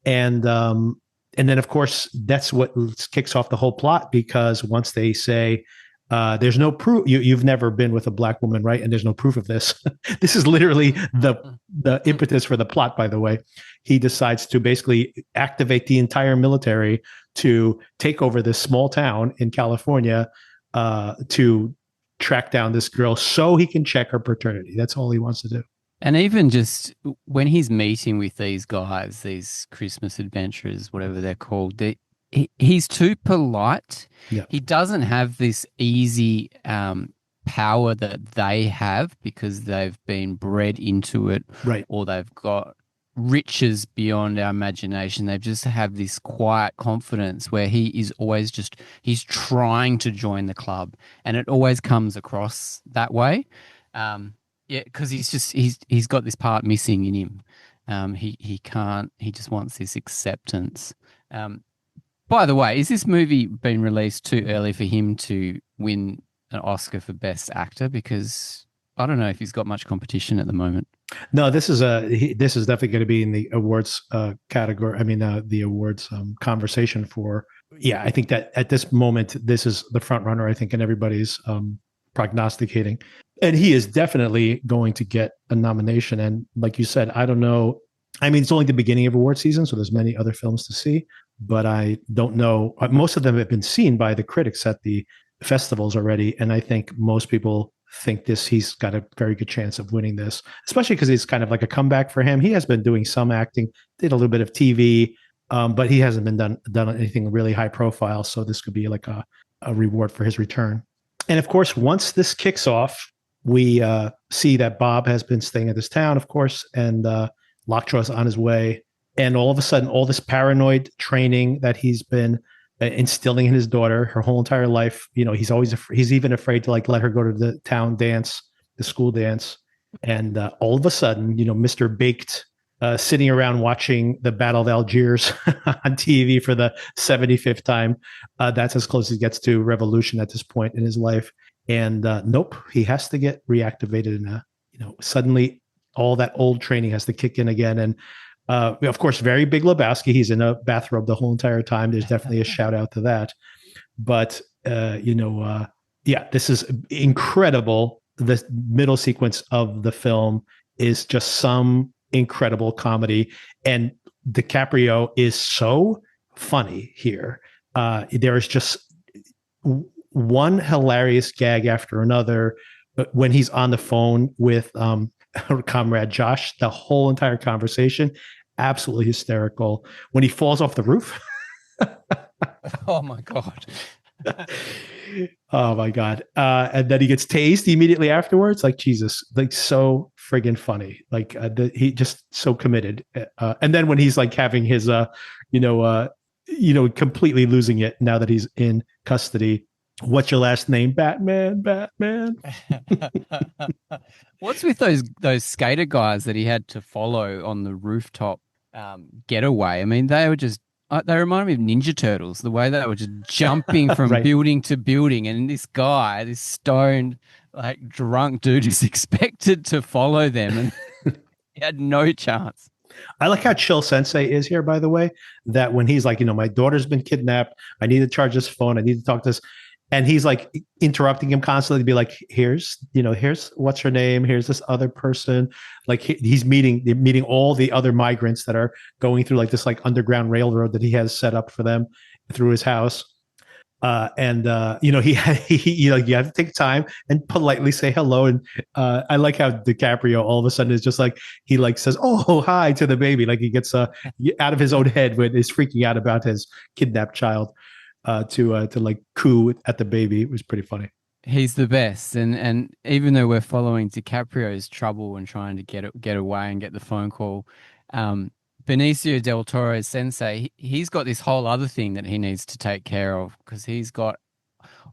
And then, of course, that's what kicks off the whole plot, because once they say, there's no proof, you've never been with a black woman, right? And there's no proof of this. This is literally the impetus for the plot, by the way. He decides to basically activate the entire military to take over this small town in California to track down this girl so he can check her paternity. That's all he wants to do. And even just when he's meeting with these guys, these Christmas adventurers, whatever they're called, he's too polite. Yeah. He doesn't have this easy power that they have because they've been bred into it, right? Or they've got riches beyond our imagination. They just have this quiet confidence where he is always he's trying to join the club, and it always comes across that way. Yeah, because he's got this part missing in him. He can't. He just wants this acceptance. By the way, is this movie been released too early for him to win an Oscar for Best Actor? Because I don't know if he's got much competition at the moment. No, this is definitely going to be in the awards category. I mean, the awards conversation for. Yeah, I think that at this moment, this is the front runner. I think, and everybody's prognosticating, and he is definitely going to get a nomination. And like you said, I don't know. I mean, it's only the beginning of award season, so there's many other films to see, but I don't know. Most of them have been seen by the critics at the festivals already, and I think most people think he's got a very good chance of winning this, especially because it's kind of like a comeback for him. He has been doing some acting, did a little bit of TV, but he hasn't been done anything really high profile. So this could be like a reward for his return. And of course, once this kicks off, we see that Bob has been staying at this town, of course, and Lockjaw's on his way. And all of a sudden, all this paranoid training that he's been instilling in his daughter her whole entire life, he's even afraid to like let her go to the town dance, the school dance. And all of a sudden, Mr. Baked sitting around watching the Battle of Algiers on TV for the 75th time. That's as close as he gets to revolution at this point in his life. And nope, he has to get reactivated. And suddenly all that old training has to kick in again. And of course, very Big Lebowski. He's in a bathrobe the whole entire time. There's definitely a shout out to that. But this is incredible. The middle sequence of the film is just some incredible comedy, and DiCaprio is so funny here. There is just one hilarious gag after another when he's on the phone with comrade Josh. The whole entire conversation, absolutely hysterical. When he falls off the roof. Oh my God. Oh my god! And then he gets tased immediately afterwards. Like Jesus, like so friggin' funny. Like he just so committed. And then when he's like having his, you know, completely losing it now that he's in custody. What's your last name? Batman. Batman. What's with those skater guys that he had to follow on the rooftop getaway? I mean, they were just they remind me of Ninja Turtles, the way they were just jumping from Right. building to building, and this guy, this stoned, like drunk dude, is expected to follow them, and he had no chance. I like how chill Sensei is here, by the way, that when he's like, my daughter's been kidnapped. I need to charge this phone. I need to talk to this. And he's like interrupting him constantly to be like, here's what's her name? Here's this other person. Like he's meeting all the other migrants that are going through like this like underground railroad that he has set up for them through his house. And you have to take time and politely say hello. And I like how DiCaprio all of a sudden is just like he like says, "Oh, hi" to the baby, like he gets out of his own head when he's freaking out about his kidnapped child to like coo at the baby. It was pretty funny. He's the best, and even though we're following DiCaprio's trouble and trying to get away and get the phone call, um, Benicio del Toro's sensei, he's got this whole other thing that he needs to take care of because he's got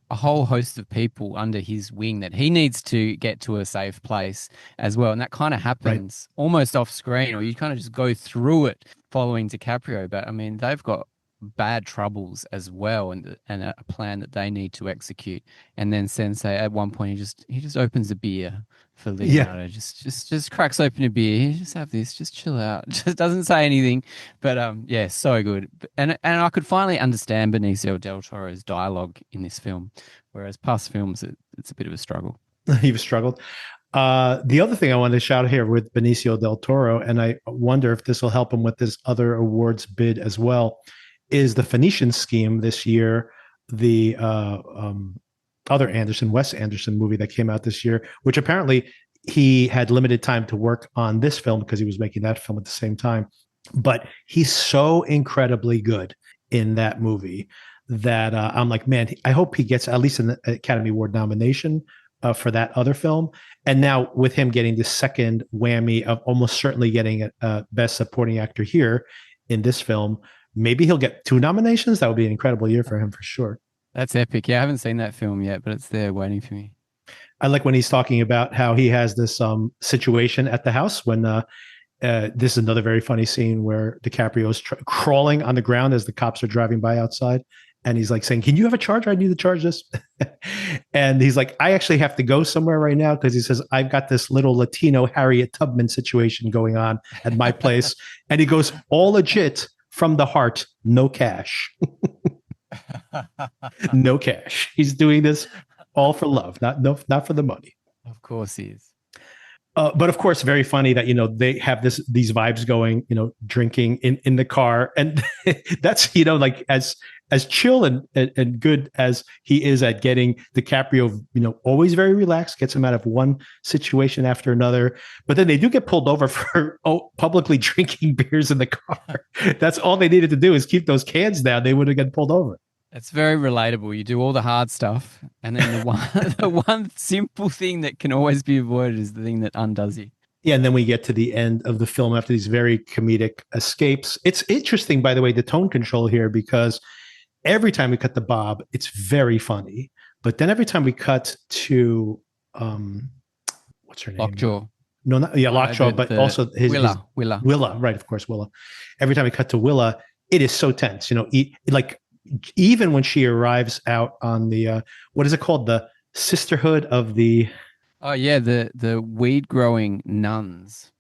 a whole host of people under his wing that he needs to get to a safe place as well, and that kind of Right. happens almost off screen, or you kind of just go through it following DiCaprio. But I mean, they've got bad troubles as well, and a plan that they need to execute. And then Sensei at one point he just opens a beer for Yeah. Leonardo, just cracks open a beer. Just have this, just chill out. Just doesn't say anything, but yeah, so good. And I could finally understand Benicio del Toro's dialogue in this film, whereas past films it's a bit of a struggle. You've struggled. The other thing I wanted to shout here with Benicio del Toro, and I wonder if this will help him with this other awards bid as well, is the Phoenician Scheme this year, the other Wes Anderson movie that came out this year, which apparently he had limited time to work on this film because he was making that film at the same time. But he's so incredibly good in that movie that I'm like, man, I hope he gets at least an Academy Award nomination for that other film. And now with him getting the second whammy of almost certainly getting a Best Supporting Actor here in this film, maybe he'll get 2 nominations. That would be an incredible year for him for sure. That's epic. Yeah, I haven't seen that film yet, but it's there waiting for me. I like when he's talking about how he has this situation at the house when this is another very funny scene where DiCaprio is crawling on the ground as the cops are driving by outside. And he's like saying, "Can you have a charger? I need to charge this." And he's like, "I actually have to go somewhere right now," because he says, "I've got this little Latino Harriet Tubman situation going on at my place." And he goes, "All legit from the heart, no cash." No cash. He's doing this all for love, not for the money. Of course he is. But of course, very funny that they have these vibes going, drinking in the car, and that's like as chill and good as he is at getting DiCaprio, always very relaxed, gets him out of one situation after another. But then they do get pulled over for publicly drinking beers in the car. That's all they needed to do is keep those cans down. They would have gotten pulled over. It's very relatable. You do all the hard stuff, and then the one simple thing that can always be avoided is the thing that undoes you. Yeah, and then we get to the end of the film after these very comedic escapes. It's interesting, by the way, the tone control here, because every time we cut to Bob, it's very funny. But then every time we cut to what's her name? Lockjaw. No, not Lockjaw, but also Willa. Willa, right? Of course, Willa. Every time we cut to Willa, it is so tense. Like even when she arrives out on the what is it called, the Sisterhood of the Oh yeah, the weed growing nuns,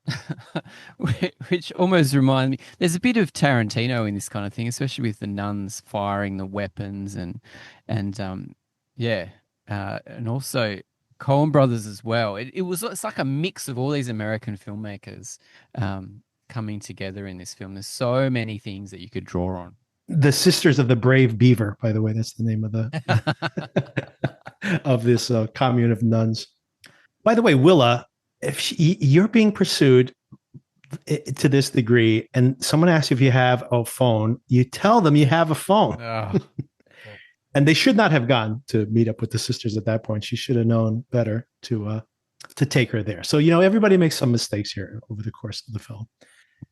which almost remind me. There's a bit of Tarantino in this kind of thing, especially with the nuns firing the weapons and yeah, and also Coen brothers as well. It's like a mix of all these American filmmakers coming together in this film. There's so many things that you could draw on. The Sisters of the Brave Beaver, by the way, that's the name of the of this commune of nuns. By the way, Willa, if you're being pursued to this degree, and someone asks you if you have a phone, you tell them you have a phone. Oh. And they should not have gone to meet up with the sisters at that point. She should have known better to take her there. So, everybody makes some mistakes here over the course of the film.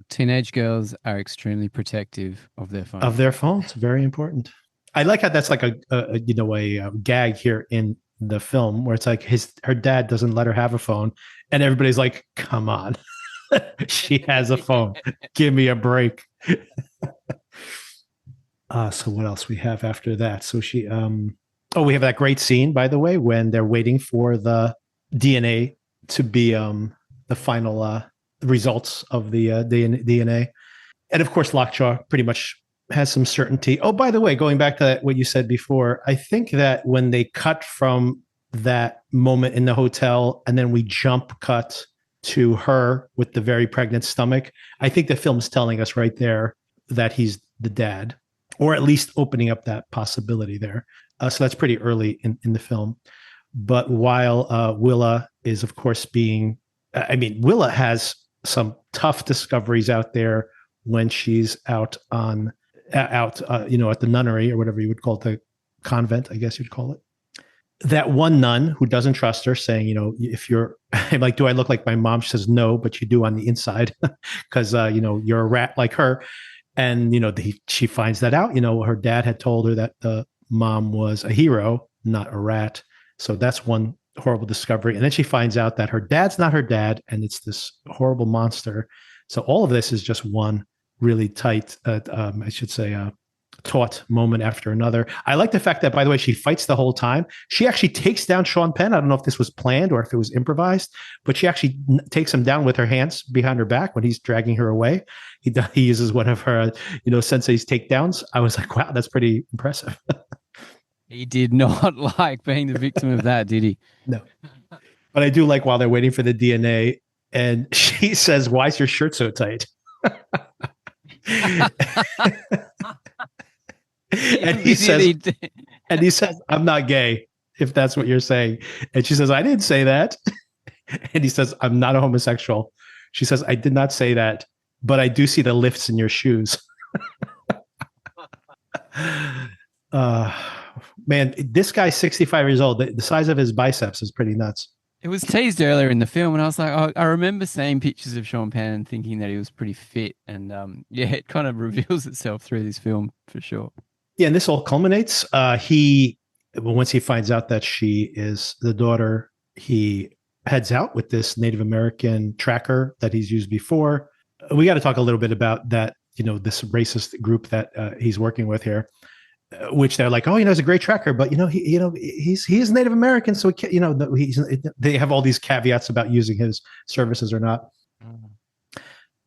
Teenage girls are extremely protective of their phone. Of their phones, very important. I like how that's like a gag here in the film where it's like her dad doesn't let her have a phone, and everybody's like, "Come on, she has a phone. Give me a break." So what else we have after that? So we have that great scene, by the way, when they're waiting for the DNA to be the final results of the DNA. And of course, Lockjaw pretty much has some certainty. Oh, by the way, going back to what you said before, I think that when they cut from that moment in the hotel and then we jump cut to her with the very pregnant stomach, I think the film's telling us right there that he's the dad, or at least opening up that possibility there. So that's pretty early in the film. But while Willa is, of course, Willa has some tough discoveries out there when she's out at the nunnery or whatever you would call it, the convent, I guess you'd call it. That one nun who doesn't trust her, saying, if you're, I'm like, do I look like my mom? She says, no, but you do on the inside because, you're a rat like her. And, she finds that out. Her dad had told her that the mom was a hero, not a rat. So that's one horrible discovery. And then she finds out that her dad's not her dad, and it's this horrible monster. So all of this is just one really tight, taut moment after another. I like the fact that, by the way, she fights the whole time. She actually takes down Sean Penn. I don't know if this was planned or if it was improvised, but she actually takes him down with her hands behind her back when he's dragging her away. He uses one of her, sensei's takedowns. I was like, wow, that's pretty impressive. He did not like being the victim of that, did he? No. But I do like while they're waiting for the DNA, and she says, "Why is your shirt so tight?" And he says, "I'm not gay, if that's what you're saying." And she says, "I didn't say that." And he says, "I'm not a homosexual." She says, "I did not say that, but I do see the lifts in your shoes." Man, this guy's 65 years old. The size of his biceps is pretty nuts. It was teased earlier in the film, and I was like, I remember seeing pictures of Sean Penn and thinking that he was pretty fit. And it kind of reveals itself through this film for sure. Yeah, and this all culminates. Once he finds out that she is the daughter, he heads out with this Native American tracker that he's used before. We got to talk a little bit about that, this racist group that he's working with here. Which they're like, oh, it's a great tracker, but he is Native American, so they have all these caveats about using his services or not.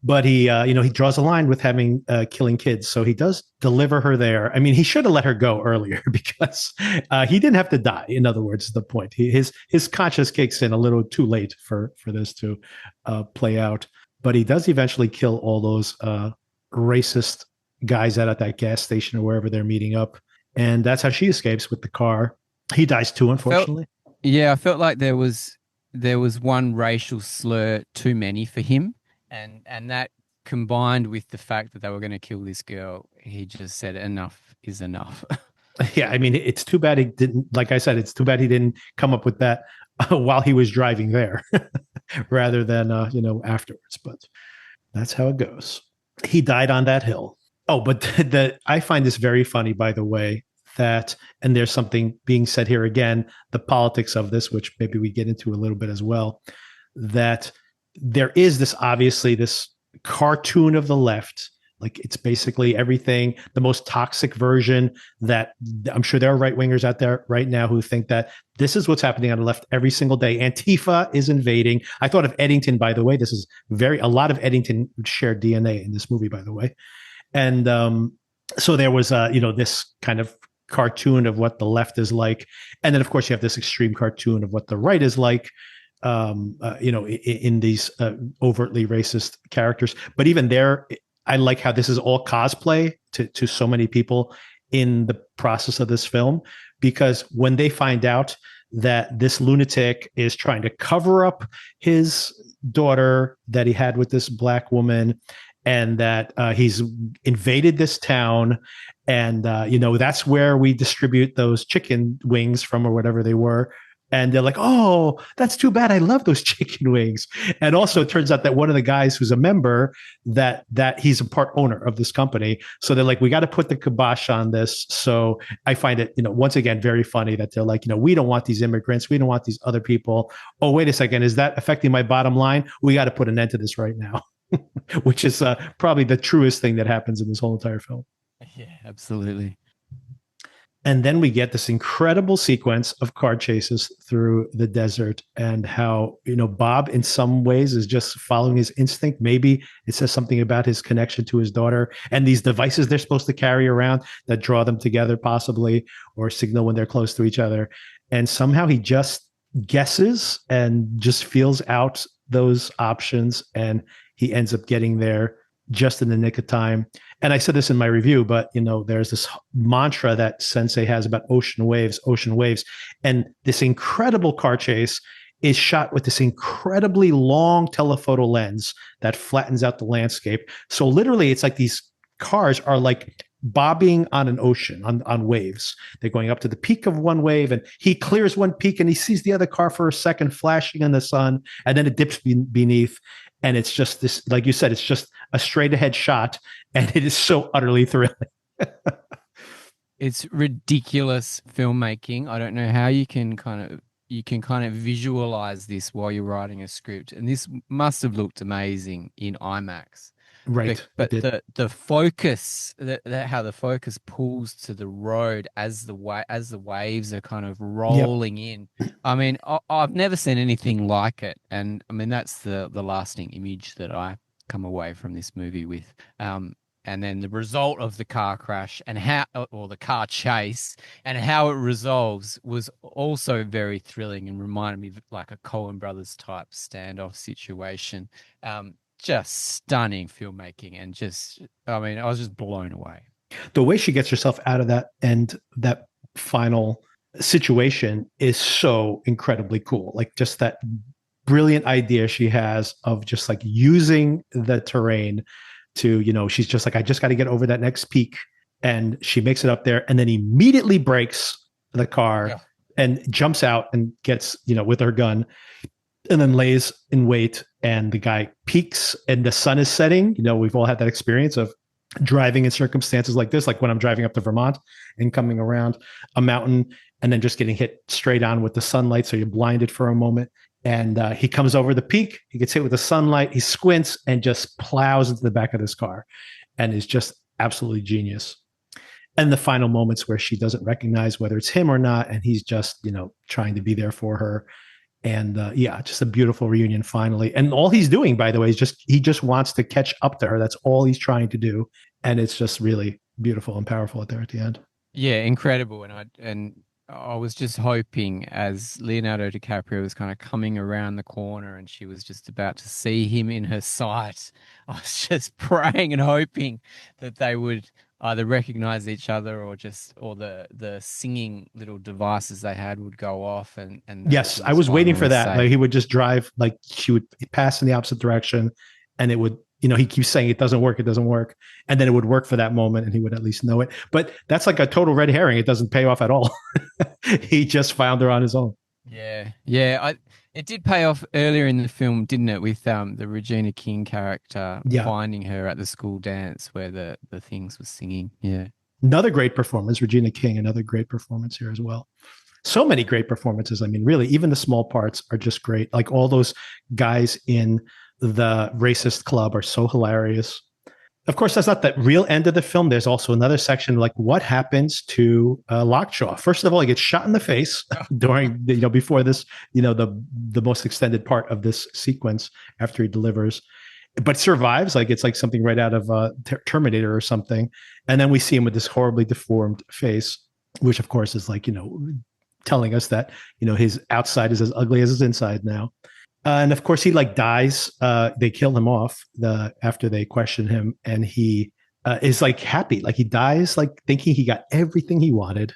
But he draws a line with having killing kids, so he does deliver her there. I mean, he should have let her go earlier because he didn't have to die. In other words, is the point. His conscience kicks in a little too late for this to play out. But he does eventually kill all those racist guys out at that gas station or wherever they're meeting up. And that's how she escapes with the car. He dies too, unfortunately. I felt like there was one racial slur too many for him. And that combined with the fact that they were going to kill this girl, he just said enough is enough. Yeah, I mean, it's too bad he didn't, like I said, it's too bad he didn't come up with that while he was driving there rather than, afterwards. But that's how it goes. He died on that hill. Oh, but I find this very funny, by the way, and there's something being said here again, the politics of this, which maybe we get into a little bit as well, that there is obviously this cartoon of the left. Like it's basically everything, the most toxic version that I'm sure there are right wingers out there right now who think that this is what's happening on the left every single day. Antifa is invading. I thought of Eddington, by the way. This is a lot of Eddington shared DNA in this movie, by the way. And so there was, this kind of cartoon of what the left is like. And then, of course, you have this extreme cartoon of what the right is like, in these overtly racist characters. But even there, I like how this is all cosplay to so many people in the process of this film, because when they find out that this lunatic is trying to cover up his daughter that he had with this black woman, and that he's invaded this town, And, that's where we distribute those chicken wings from or whatever they were. And they're like, oh, that's too bad. I love those chicken wings. And also it turns out that one of the guys who's a member, that he's a part owner of this company. So they're like, we got to put the kibosh on this. So I find it, once again, very funny that they're like, we don't want these immigrants. We don't want these other people. Oh, wait a second. Is that affecting my bottom line? We got to put an end to this right now, which is probably the truest thing that happens in this whole entire film. Yeah, absolutely. And then we get this incredible sequence of car chases through the desert, and how, Bob in some ways is just following his instinct. Maybe it says something about his connection to his daughter and these devices they're supposed to carry around that draw them together, possibly, or signal when they're close to each other. And somehow he just guesses and just feels out those options, and he ends up getting there just in the nick of time. And I said this in my review, but there's this mantra that Sensei has about ocean waves. And this incredible car chase is shot with this incredibly long telephoto lens that flattens out the landscape. So literally it's like these cars are like bobbing on an ocean, on waves. They're going up to the peak of one wave, and he clears one peak and he sees the other car for a second flashing in the sun, and then it dips beneath. And it's just this, like you said, it's just a straight ahead shot, and it is so utterly thrilling. It's ridiculous filmmaking. I don't know how you can kind of visualize this while you're writing a script, and this must have looked amazing in IMAX. Right. But the focus, how the focus pulls to the road as the waves are kind of rolling in. I mean, I've never seen anything like it, and I mean that's the lasting image that I come away from this movie with. And then the result of the car crash and the car chase and how it resolves was also very thrilling and reminded me of like a Coen brothers type standoff situation. Just stunning filmmaking, and I was just blown away. The way she gets herself out of that and that final situation is so incredibly cool. Like just that brilliant idea she has of just like using the terrain to, she's just like, I just got to get over that next peak. And she makes it up there and then immediately brakes the car and jumps out and gets, with her gun, and then lays in wait, and the guy peaks and the sun is setting. We've all had that experience of driving in circumstances like this, like when I'm driving up to Vermont and coming around a mountain and then just getting hit straight on with the sunlight. So you're blinded for a moment. And he comes over the peak, he gets hit with the sunlight, he squints and just plows into the back of this car, and is just absolutely genius. And the final moments where she doesn't recognize whether it's him or not, and he's just, trying to be there for her. And just a beautiful reunion finally. And all he's doing, by the way, is he just wants to catch up to her. That's all he's trying to do. And it's just really beautiful and powerful at the end. Yeah, incredible. And I was just hoping, as Leonardo DiCaprio was kind of coming around the corner and she was just about to see him in her sight, I was just praying and hoping that they would either recognize each other or the singing little devices they had would go off. And yes, I was waiting for that. Like he would just drive, like she would pass in the opposite direction, and it would, he keeps saying it doesn't work. And then it would work for that moment and he would at least know it. But that's like a total red herring. It doesn't pay off at all. He just found her on his own. Yeah. Yeah. It did pay off earlier in the film, didn't it? With the Regina King character finding her at the school dance where the things was singing. Yeah. Another great performance, Regina King, another great performance here as well. So many great performances. I mean, really, even the small parts are just great. Like all those guys in the racist club are so hilarious. Of course, that's not the real end of the film. There's also another section like what happens to Lockjaw. First of all, he gets shot in the face during, before this, the most extended part of this sequence after he delivers, but survives. Like it's like something right out of Terminator or something. And then we see him with this horribly deformed face, which of course is like, telling us that, his outside is as ugly as his inside now. And of course, he like dies. They kill him off after they question him, and he is like happy, like he dies, like thinking he got everything he wanted.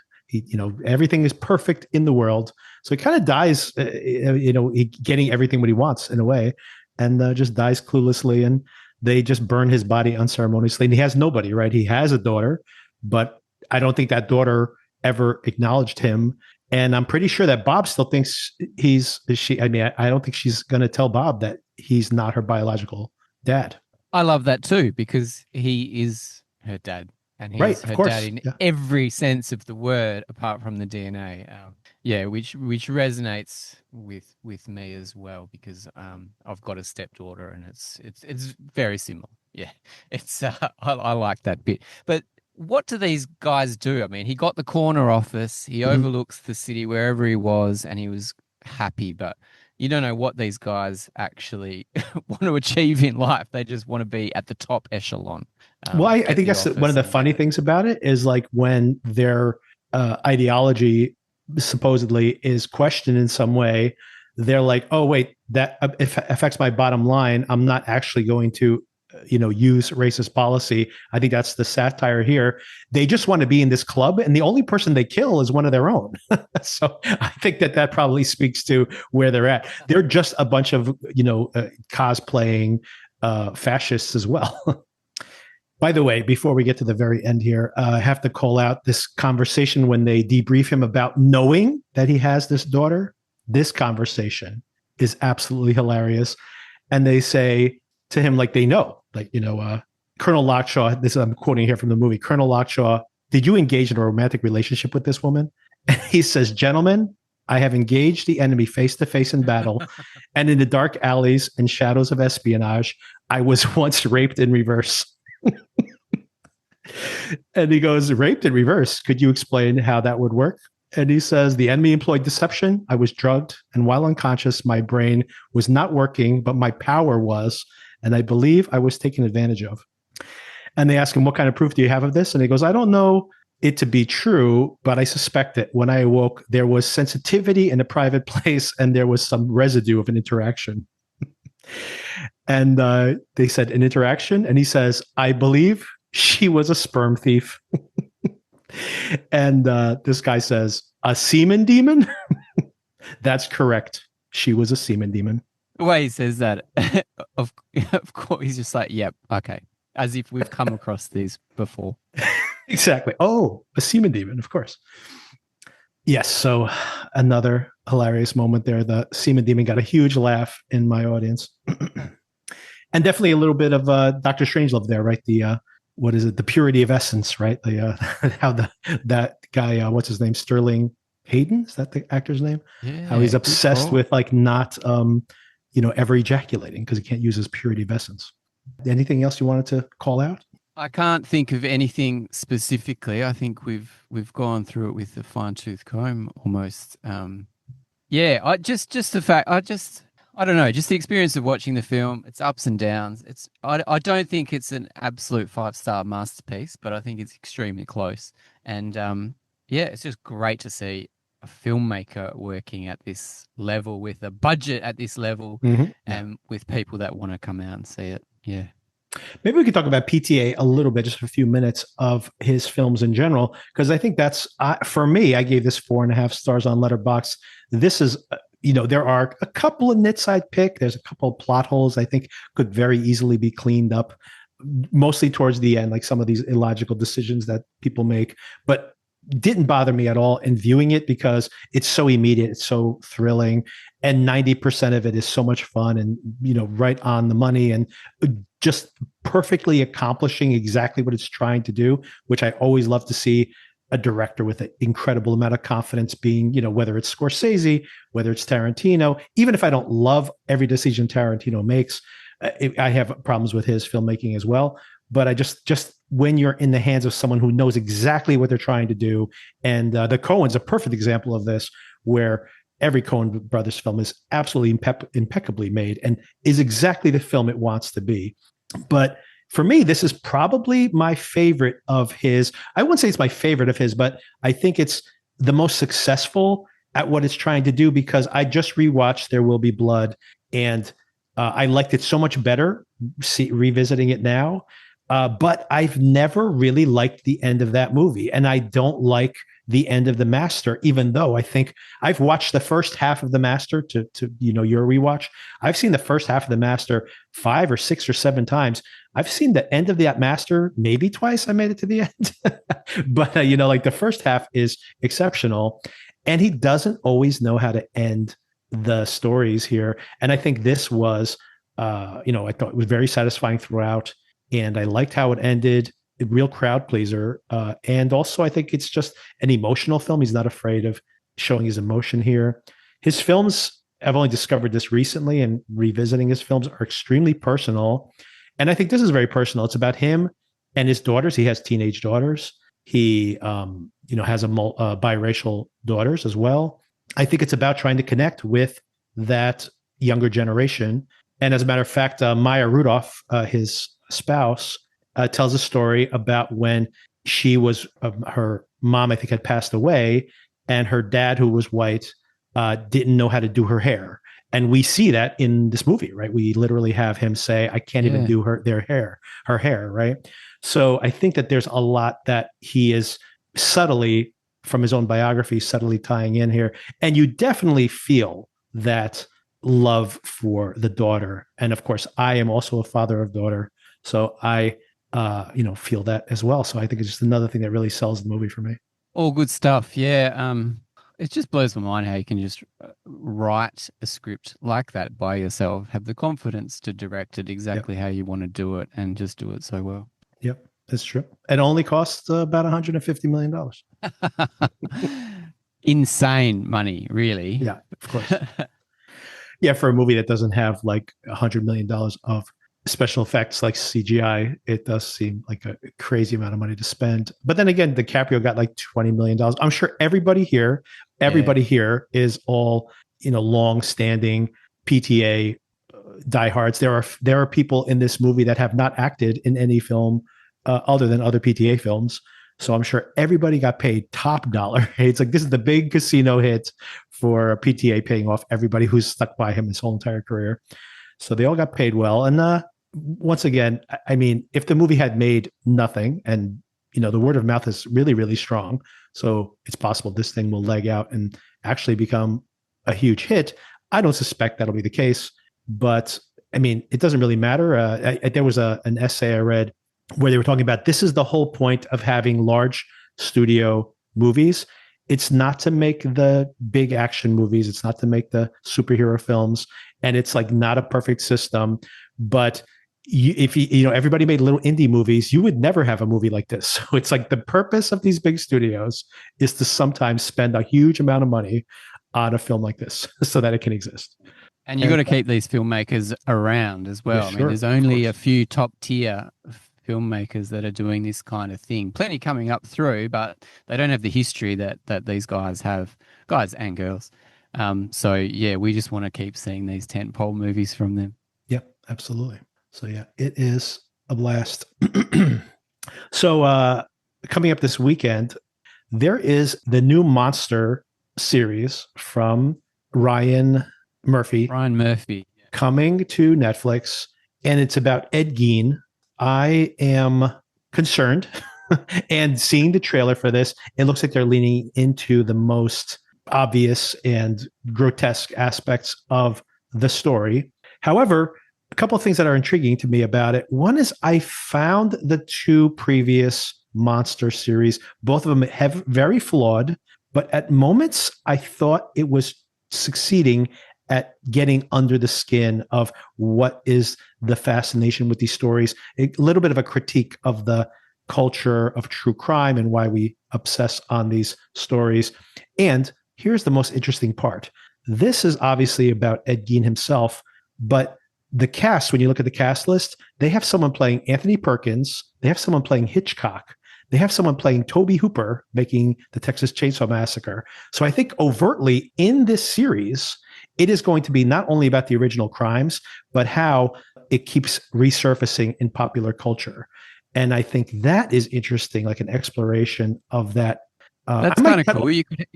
Everything is perfect in the world. So he kind of dies, getting everything what he wants in a way, and just dies cluelessly. And they just burn his body unceremoniously. And he has nobody, right? He has a daughter, but I don't think that daughter ever acknowledged him. And I'm pretty sure that Bob still thinks I mean, I don't think she's going to tell Bob that he's not her biological dad. I love that too, because he is her dad, and Right. he's Of her dad course. in Yeah. every sense of the word, apart from the DNA. Yeah, which resonates with me as well, because I've got a stepdaughter, and it's very similar. Yeah, it's I like that bit. But what do these guys do? I mean, he got the corner office, he Mhm. overlooks the city wherever he was, and he was happy, but you don't know what these guys actually want to achieve in life. They just want to be at the top echelon, Well, I get think the that's one of office the and get funny it. things about it is like when their ideology supposedly is questioned in some way, they're like, oh, wait, that affects my bottom line. I'm not actually going to, use racist policy. I think that's the satire here. They just want to be in this club, and the only person they kill is one of their own. So I think that probably speaks to where they're at. They're just a bunch of, cosplaying fascists as well. By the way, before we get to the very end here, I have to call out this conversation when they debrief him about knowing that he has this daughter. This conversation is absolutely hilarious. And they say to him, like they know, like, Colonel Lockshaw, this I'm quoting here from the movie, Colonel Lockshaw, did you engage in a romantic relationship with this woman? And he says, gentlemen, I have engaged the enemy face to face in battle. And in the dark alleys and shadows of espionage, I was once raped in reverse. And he goes, raped in reverse. Could you explain how that would work? And he says, the enemy employed deception. I was drugged. And while unconscious, my brain was not working, but my power was. And I believe I was taken advantage of. And they ask him, what kind of proof do you have of this? And he goes, I don't know it to be true, but I suspect it. When I awoke, there was sensitivity in a private place and there was some residue of an interaction. And they said, an interaction? And he says, I believe she was a sperm thief. And this guy says, a semen demon? That's correct. She was a semen demon. The way he says that, of course, he's just like, yep, okay. As if we've come across these before. Exactly. Oh, a semen demon, of course. Yes. So another hilarious moment there. The semen demon got a huge laugh in my audience. And definitely a little bit of Dr. Strangelove there, right? The what is it? The purity of essence, right? The how that guy, what's his name? Sterling Hayden, is that the actor's name? Yeah, How he's good obsessed call. with like not ever ejaculating because he can't use his purity of essence. Anything else you wanted to call out? I can't think of anything specifically. I think we've gone through it with a fine tooth comb almost. Yeah, I just the fact I don't know, just the experience of watching the film, its ups and downs. I don't think it's an absolute 5-star masterpiece, but I think it's extremely close. And yeah, it's just great to see a filmmaker working at this level with a budget at this level, Mm-hmm. and with people that want to come out and see it. Yeah. Maybe we could talk about PTA a little bit, just for a few minutes of his films in general, because I think that's for me. I gave this 4.5 stars on Letterboxd. This is, there are a couple of nits I'd pick. There's a couple of plot holes I think could very easily be cleaned up, mostly towards the end, like some of these illogical decisions that people make, but didn't bother me at all in viewing it because it's so immediate, it's so thrilling, and 90% of it is so much fun and right on the money and just perfectly accomplishing exactly what it's trying to do, which I always love to see a director with an incredible amount of confidence being, whether it's Scorsese, whether it's Tarantino, even if I don't love every decision Tarantino makes, I have problems with his filmmaking as well. But I just when you're in the hands of someone who knows exactly what they're trying to do, and the Coen's a perfect example of this, where every Coen brothers film is absolutely impeccably made and is exactly the film it wants to be. But for me, this is probably my favorite of his. I wouldn't say it's my favorite of his, but I think it's the most successful at what it's trying to do, because I just rewatched There Will Be Blood, and I liked it so much better revisiting it now. But I've never really liked the end of that movie. And I don't like the end of The Master, even though I think I've watched the first half of The Master to your rewatch. I've seen the first half of The Master 5 or 6 or 7 times. I've seen the end of that Master maybe twice. I made it to the end. But, like the first half is exceptional. And he doesn't always know how to end the stories here. And I think this was, I thought it was very satisfying throughout, and I liked how it ended. A real crowd pleaser, and also I think it's just an emotional film. He's not afraid of showing his emotion here. His films, I've only discovered this recently, and revisiting his films are extremely personal. And I think this is very personal. It's about him and his daughters. He has teenage daughters. He, has biracial daughters as well. I think it's about trying to connect with that younger generation. And as a matter of fact, Maya Rudolph, his spouse, tells a story about when she was, her mom, I think, had passed away, and her dad, who was white, didn't know how to do her hair. And we see that in this movie, right? We literally have him say, I can't even do her hair, right? So I think that there's a lot that he is subtly, from his own biography, subtly tying in here. And you definitely feel that love for the daughter. And of course, I am also a father of daughter. So I, feel that as well. So I think it's just another thing that really sells the movie for me. All good stuff. Yeah. It just blows my mind how you can just write a script like that by yourself, have the confidence to direct it exactly how you want to do it, and just do it so well. Yep, that's true. It only costs about $150 million. Insane money, really. Yeah, of course. Yeah, for a movie that doesn't have like $100 million of special effects like CGI, it does seem like a crazy amount of money to spend. But then again, DiCaprio got like $20 million. I'm sure everybody here is all, long-standing PTA diehards. There are people in this movie that have not acted in any film other than other PTA films. So I'm sure everybody got paid top dollar. It's like this is the big casino hit for PTA, paying off everybody who's stuck by him his whole entire career. So they all got paid well. And once again, I mean, if the movie had made nothing, and the word of mouth is really, really strong, so it's possible this thing will leg out and actually become a huge hit. I don't suspect that'll be the case, but I mean, it doesn't really matter. There was an essay I read where they were talking about this is the whole point of having large studio movies. It's not to make the big action movies. It's not to make the superhero films. And it's like not a perfect system. But if everybody made little indie movies, you would never have a movie like this. So it's like the purpose of these big studios is to sometimes spend a huge amount of money on a film like this so that it can exist. And you got to keep these filmmakers around as well. Yeah, sure, I mean, there's only a few top tier filmmakers that are doing this kind of thing. Plenty coming up through, but they don't have the history that these guys have, guys and girls. So yeah, we just want to keep seeing these tentpole movies from them. Yep, absolutely. So yeah, it is a blast. So coming up this weekend, there is the new Monster series from Ryan Murphy coming to Netflix, and it's about Ed Gein. I am concerned, and seeing the trailer for this, it looks like they're leaning into the most obvious and grotesque aspects of the story. However, a couple of things that are intriguing to me about it. One is I found the two previous Monster series, both of them have very flawed, but at moments I thought it was succeeding at getting under the skin of what is the fascination with these stories. A little bit of a critique of the culture of true crime and why we obsess on these stories. And here's the most interesting part. This is obviously about Ed Gein himself, but the cast, when you look at the cast list, they have someone playing Anthony Perkins. They have someone playing Hitchcock. They have someone playing Toby Hooper, making the Texas Chainsaw Massacre. So I think overtly in this series, it is going to be not only about the original crimes, but how it keeps resurfacing in popular culture. And I think that is interesting, like an exploration of that. That's kind of cool. You could,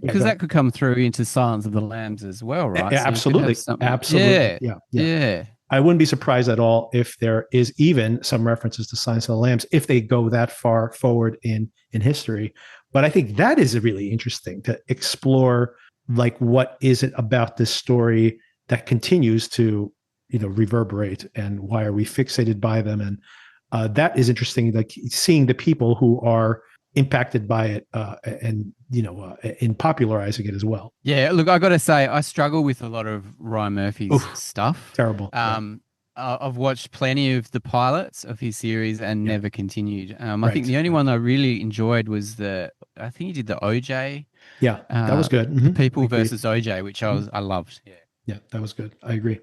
because that could come through into Silence of the Lambs as well, right? Yeah, So absolutely. Absolutely. Yeah. I wouldn't be surprised at all if there is even some references to Silence of the Lambs if they go that far forward in history. But I think that is really interesting to explore, like, what is it about this story that continues to, reverberate, and why are we fixated by them? And that is interesting, like seeing the people who are impacted by it in popularizing it as well. Yeah, look, I got to say, I struggle with a lot of Ryan Murphy's stuff. Terrible. I've watched plenty of the pilots of his series and never continued. I think the only one I really enjoyed was I think he did the OJ. Yeah, that was good. The People versus OJ, which I loved. Yeah, that was good. I agree.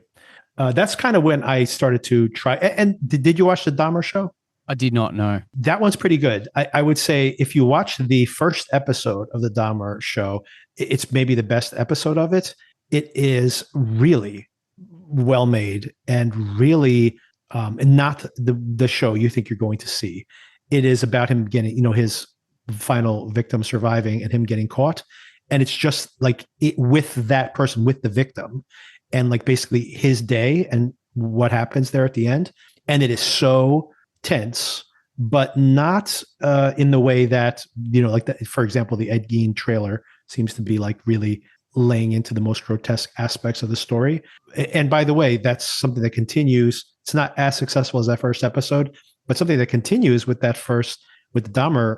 That's kind of when I started to try. And did you watch the Dahmer show? I did not know. That one's pretty good. I would say if you watch the first episode of the Dahmer show, it's maybe the best episode of it. It is really well made and really not the show you think you're going to see. It is about him getting, his final victim surviving and him getting caught. And it's just like with that person, with the victim, and like basically his day and what happens there at the end. And it is so tense, but not in the way that, like that, for example, the Ed Gein trailer seems to be like really laying into the most grotesque aspects of the story. And by the way, that's something that continues. It's not as successful as that first episode, but something that continues with the Dahmer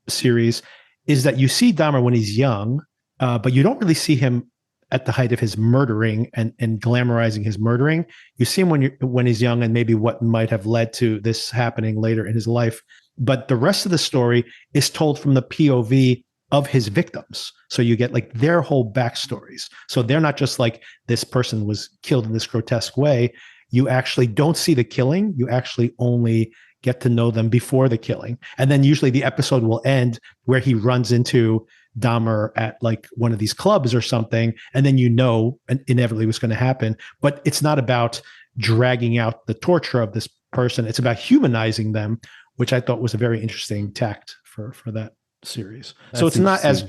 series is that you see Dahmer when he's young, but you don't really see him at the height of his murdering and glamorizing his murdering. You see him when he's young and maybe what might have led to this happening later in his life. But the rest of the story is told from the POV of his victims. So you get like their whole backstories. So they're not just like this person was killed in this grotesque way. You actually don't see the killing. You actually only get to know them before the killing. And then usually the episode will end where he runs into Dahmer at like one of these clubs or something. And then inevitably what's going to happen. But it's not about dragging out the torture of this person. It's about humanizing them, which I thought was a very interesting tact for that series. So it's not as,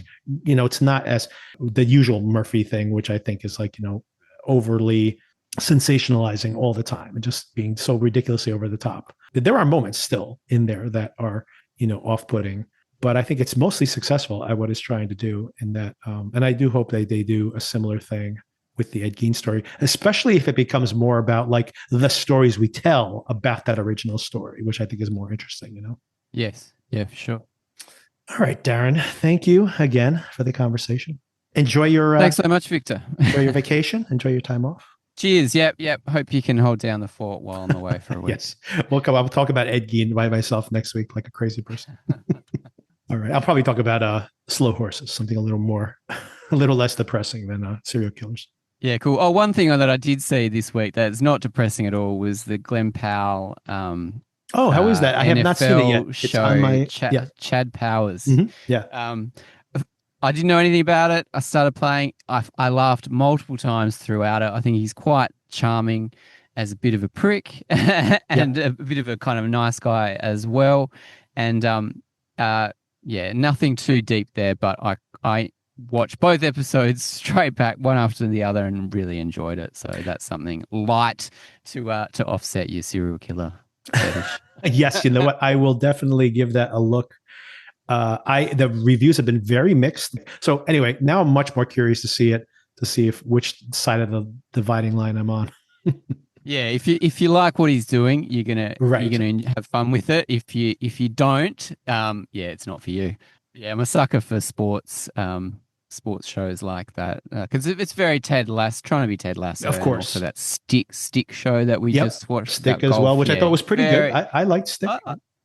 it's not as the usual Murphy thing, which I think is like, overly sensationalizing all the time and just being so ridiculously over the top. There are moments still in there that are, off-putting, but I think it's mostly successful at what it's trying to do in that. And I do hope they do a similar thing with the Ed Gein story, especially if it becomes more about like the stories we tell about that original story, which I think is more interesting, Yes. Yeah, for sure. All right, Darren, thank you again for the conversation. Enjoy your thanks so much, Victor. Enjoy your vacation. Enjoy your time off. Cheers. Yep. Hope you can hold down the fort while on the way for a week. Yes. I'll talk about Ed Gein by myself next week like a crazy person. All right. I'll probably talk about slow horses, something a little less depressing than serial killers. Yeah, cool. Oh, one thing that I did see this week that's not depressing at all was the Glenn Powell how is that? I have not seen it yet. It's show, on my Chad Powers. Mm-hmm. Yeah. I didn't know anything about it. I started playing. I laughed multiple times throughout it. I think he's quite charming as a bit of a prick and a bit of a kind of nice guy as well. And nothing too deep there, but I watched both episodes straight back, one after the other, and really enjoyed it. So that's something light to offset your serial killer fetish. Yes, you know what? I will definitely give that a look. The reviews have been very mixed. So anyway, now I'm much more curious to see which side of the dividing line I'm on. Yeah, if you like what he's doing, you're gonna have fun with it. If you don't, it's not for you. Yeah, I'm a sucker for sports shows like that because it's very Ted Lasso, trying to be Ted Lasso. Of course, for that stick show that we just watched. Stick as well, which I thought was pretty good. I liked Stick.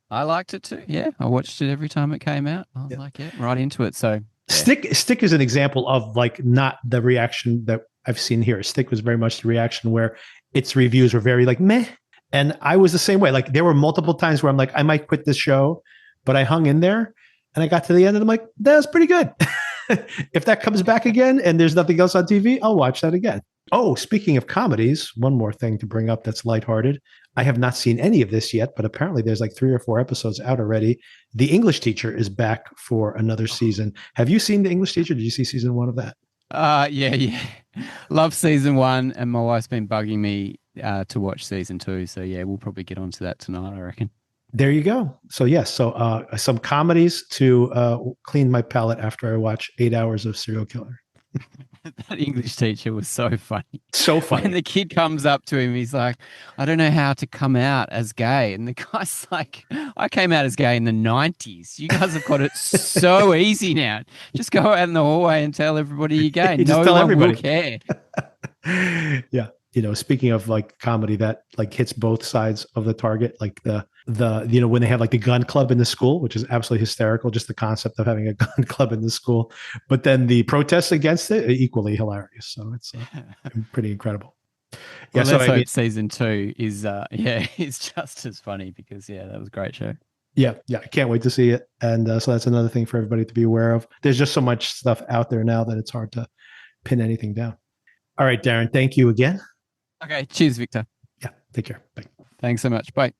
I liked it too. Yeah, I watched it every time it came out. I was right into it. So Stick is an example of like not the reaction that I've seen here. Stick was very much the reaction where its reviews were very like meh, and I was the same way. Like there were multiple times where I'm like, I might quit this show, but I hung in there, and I got to the end, and I'm like, that was pretty good. If that comes back again and there's nothing else on TV, I'll watch that again. Oh, speaking of comedies, one more thing to bring up that's lighthearted. I have not seen any of this yet, but apparently there's like 3 or 4 episodes out already. The English Teacher is back for another season. Have you seen The English Teacher? Did you see season 1 of that? Yeah. Love season 1, and my wife's been bugging me to watch season 2. So yeah, we'll probably get onto that tonight, I reckon. There you go. So yes, so some comedies to clean my palate after I watch 8 hours of serial killer. That English teacher was so funny. So When funny. the kid comes up to him, he's like, I don't know how to come out as gay. And the guy's like, I came out as gay in the 90s. You guys have got it so easy now. Just go out in the hallway and tell everybody you're gay. You just No tell one will everybody. care. Yeah. Speaking of like comedy that like hits both sides of the target, like the when they have like the gun club in the school, which is absolutely hysterical, just the concept of having a gun club in the school, but then the protests against it are equally hilarious. So it's pretty incredible. Yeah. Well, So let's I mean, hope season 2 is, is just as funny because, yeah, that was a great show. yeah, I can't wait to see it. And so that's another thing for everybody to be aware of. There's just so much stuff out there now that it's hard to pin anything down. All right, Darren, thank you again. Okay. Cheers, Victor. Yeah, take care. Bye. Thanks so much. Bye.